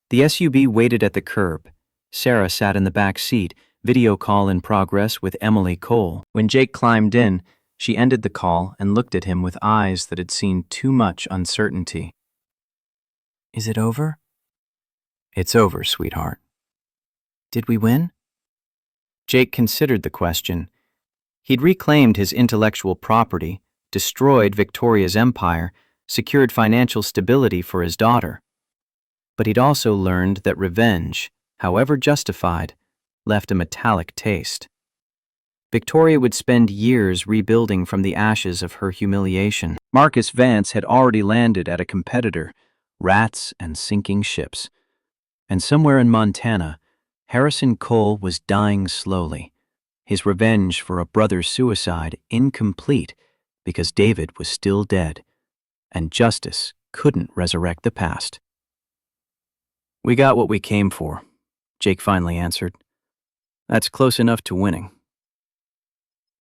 The SUV waited at the curb. Sarah sat in the back seat, video call in progress with Emily Cole. When Jake climbed in, she ended the call and looked at him with eyes that had seen too much uncertainty. Is it over? It's over, sweetheart. Did we win? Jake considered the question. He'd reclaimed his intellectual property, destroyed Victoria's empire, secured financial stability for his daughter. But he'd also learned that revenge, however justified, left a metallic taste. Victoria would spend years rebuilding from the ashes of her humiliation. Marcus Vance had already landed at a competitor, rats and sinking ships. And somewhere in Montana, Harrison Cole was dying slowly, his revenge for a brother's suicide incomplete because David was still dead, and justice couldn't resurrect the past. We got what we came for, Jake finally answered. That's close enough to winning.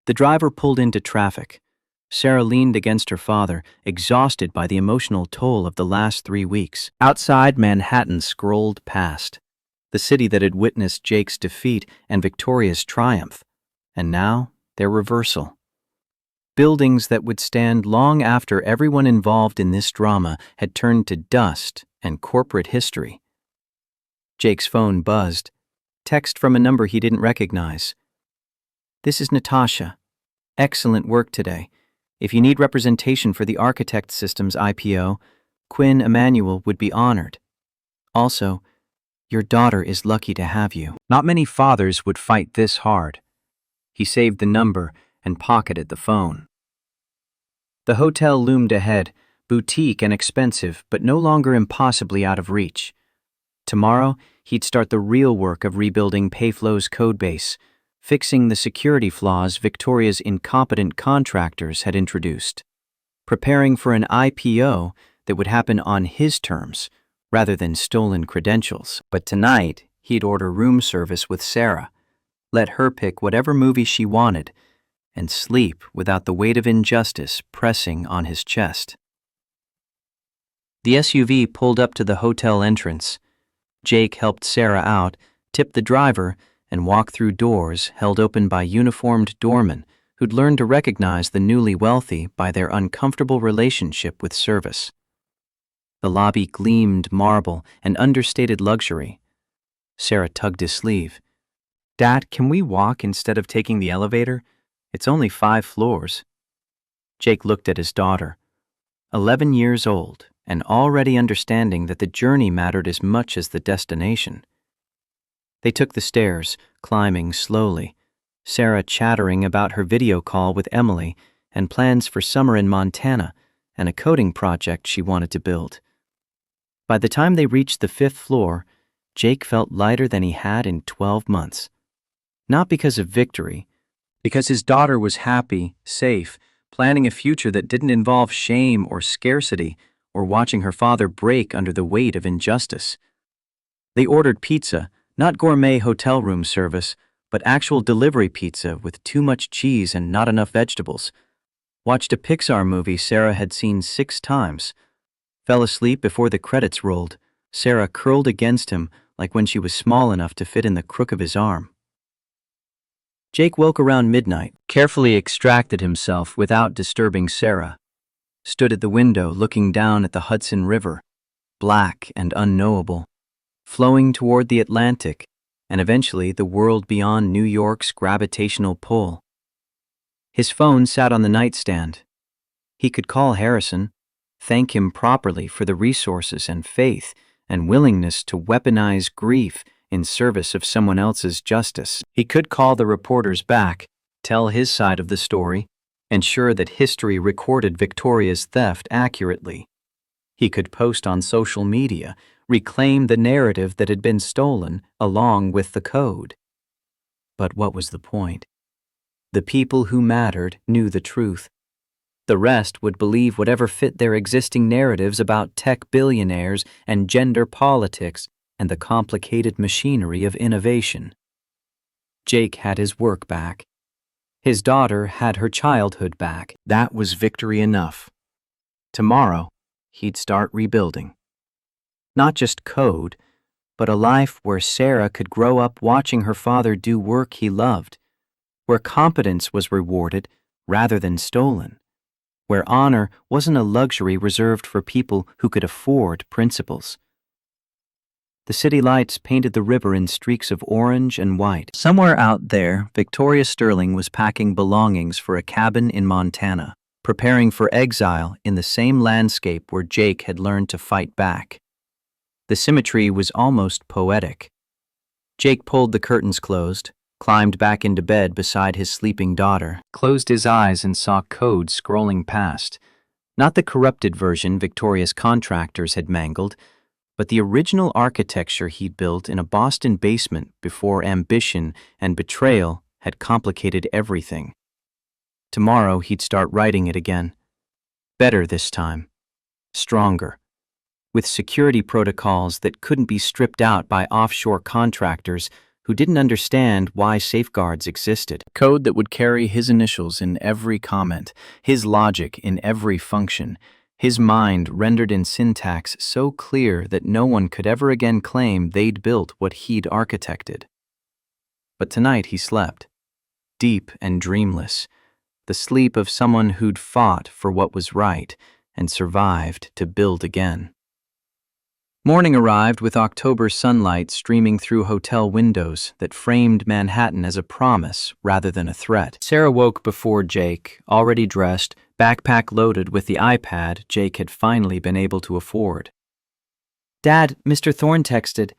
The driver pulled into traffic. Sarah leaned against her father, exhausted by the emotional toll of the last 3 weeks. Outside, Manhattan scrolled past, the city that had witnessed Jake's defeat and Victoria's triumph, and now their reversal. Buildings that would stand long after everyone involved in this drama had turned to dust and corporate history. Jake's phone buzzed. Text from a number he didn't recognize. This is Natasha. Excellent work today. If you need representation for the Architect Systems IPO, Quinn Emanuel would be honored. Also, your daughter is lucky to have you. Not many fathers would fight this hard. He saved the number and pocketed the phone. The hotel loomed ahead, boutique and expensive, but no longer impossibly out of reach. Tomorrow, he'd start the real work of rebuilding Payflow's codebase, fixing the security flaws Victoria's incompetent contractors had introduced, preparing for an IPO that would happen on his terms rather than stolen credentials. But tonight, he'd order room service with Sarah, let her pick whatever movie she wanted, and sleep without the weight of injustice pressing on his chest. The SUV pulled up to the hotel entrance. Jake helped Sarah out, tipped the driver, and walked through doors held open by uniformed doormen who'd learned to recognize the newly wealthy by their uncomfortable relationship with service. The lobby gleamed marble and understated luxury. Sarah tugged his sleeve. Dad, can we walk instead of taking the elevator? It's only 5 floors. Jake looked at his daughter, 11 years old, and already understanding that the journey mattered as much as the destination. They took the stairs, climbing slowly, Sarah chattering about her video call with Emily and plans for summer in Montana and a coding project she wanted to build. By the time they reached the 5th floor, Jake felt lighter than he had in 12 months. Not because of victory, because his daughter was happy, safe, planning a future that didn't involve shame or scarcity or watching her father break under the weight of injustice. They ordered pizza, not gourmet hotel room service, but actual delivery pizza with too much cheese and not enough vegetables. Watched a Pixar movie Sarah had seen 6 times. Fell asleep before the credits rolled, Sarah curled against him like when she was small enough to fit in the crook of his arm. Jake woke around midnight, carefully extracted himself without disturbing Sarah, stood at the window looking down at the Hudson River, black and unknowable, flowing toward the Atlantic and eventually the world beyond New York's gravitational pull. His phone sat on the nightstand. He could call Harrison, thank him properly for the resources and faith and willingness to weaponize grief in service of someone else's justice. He could call the reporters back, tell his side of the story, ensure that history recorded Victoria's theft accurately. He could post on social media, reclaim the narrative that had been stolen along with the code. But what was the point? The people who mattered knew the truth. The rest would believe whatever fit their existing narratives about tech billionaires and gender politics and the complicated machinery of innovation. Jake had his work back. His daughter had her childhood back. That was victory enough. Tomorrow, he'd start rebuilding. Not just code, but a life where Sarah could grow up watching her father do work he loved, where competence was rewarded rather than stolen, where honor wasn't a luxury reserved for people who could afford principles. The city lights painted the river in streaks of orange and white. Somewhere out there, Victoria Sterling was packing belongings for a cabin in Montana, preparing for exile in the same landscape where Jake had learned to fight back. The symmetry was almost poetic. Jake pulled the curtains closed, climbed back into bed beside his sleeping daughter, closed his eyes and saw code scrolling past. Not the corrupted version Victoria's contractors had mangled, but the original architecture he'd built in a Boston basement before ambition and betrayal had complicated everything. Tomorrow he'd start writing it again. Better this time. Stronger. With security protocols that couldn't be stripped out by offshore contractors who didn't understand why safeguards existed. Code that would carry his initials in every comment, his logic in every function, his mind rendered in syntax so clear that no one could ever again claim they'd built what he'd architected. But tonight he slept, deep and dreamless, the sleep of someone who'd fought for what was right and survived to build again. Morning arrived with October sunlight streaming through hotel windows that framed Manhattan as a promise rather than a threat. Sarah woke before Jake, already dressed, backpack loaded with the iPad Jake had finally been able to afford. Dad, Mr. Thorne texted.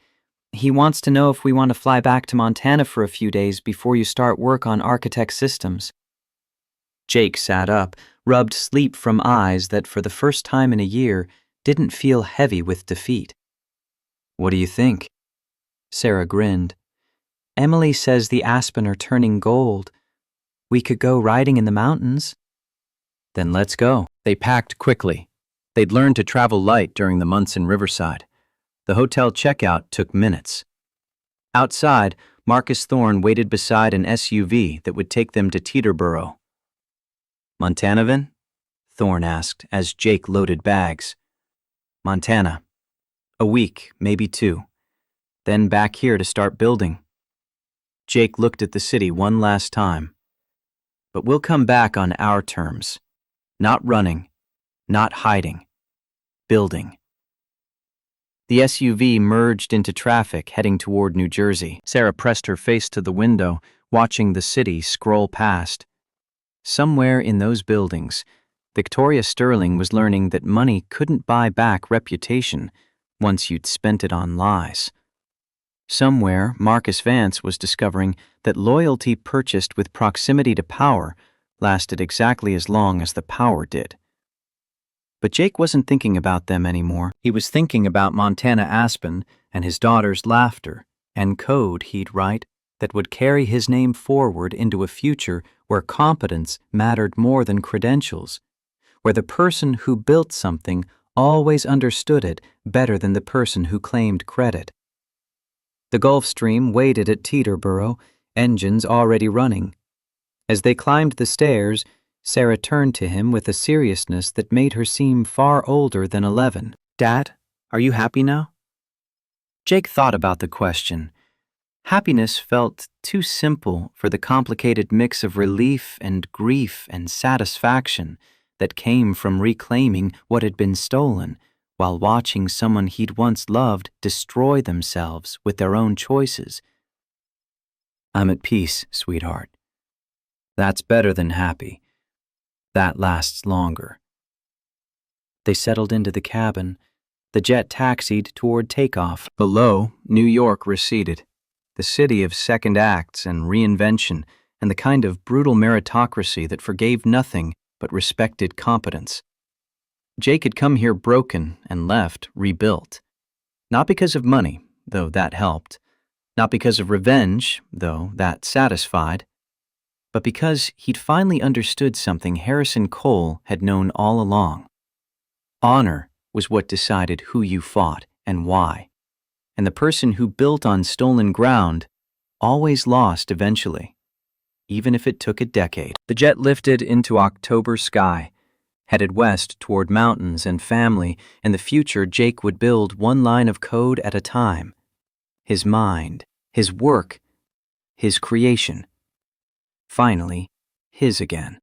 He wants to know if we want to fly back to Montana for a few days before you start work on Architect Systems. Jake sat up, rubbed sleep from eyes that for the first time in a year didn't feel heavy with defeat. What do you think? Sarah grinned. Emily says the aspen are turning gold. We could go riding in the mountains. Then let's go. They packed quickly. They'd learned to travel light during the months in Riverside. The hotel checkout took minutes. Outside, Marcus Thorne waited beside an SUV that would take them to Teterboro. Montanavin? Thorne asked as Jake loaded bags. Montana. A week, maybe 2. Then back here to start building. Jake looked at the city one last time. But we'll come back on our terms. Not running, not hiding. Building. The SUV merged into traffic heading toward New Jersey. Sarah pressed her face to the window, watching the city scroll past. Somewhere in those buildings, Victoria Sterling was learning that money couldn't buy back reputation once you'd spent it on lies. Somewhere, Marcus Vance was discovering that loyalty purchased with proximity to power lasted exactly as long as the power did. But Jake wasn't thinking about them anymore. He was thinking about Montana Aspen and his daughter's laughter and code he'd write that would carry his name forward into a future where competence mattered more than credentials, where the person who built something always understood it better than the person who claimed credit. The Gulf Stream waited at Teterboro, engines already running. As they climbed the stairs, Sarah turned to him with a seriousness that made her seem far older than 11. Dad, are you happy now? Jake thought about the question. Happiness felt too simple for the complicated mix of relief and grief and satisfaction that came from reclaiming what had been stolen while watching someone he'd once loved destroy themselves with their own choices. I'm at peace, sweetheart. That's better than happy. That lasts longer. They settled into the cabin. The jet taxied toward takeoff. Below, New York receded, the city of second acts and reinvention and the kind of brutal meritocracy that forgave nothing but respected competence. Jake had come here broken and left rebuilt. Not because of money, though that helped. Not because of revenge, though that satisfied. But because he'd finally understood something Harrison Cole had known all along. Honor was what decided who you fought and why. And the person who built on stolen ground always lost eventually, even if it took a decade. The jet lifted into October sky, headed west toward mountains and family and the future Jake would build one line of code at a time. His mind, his work, his creation. Finally, his again.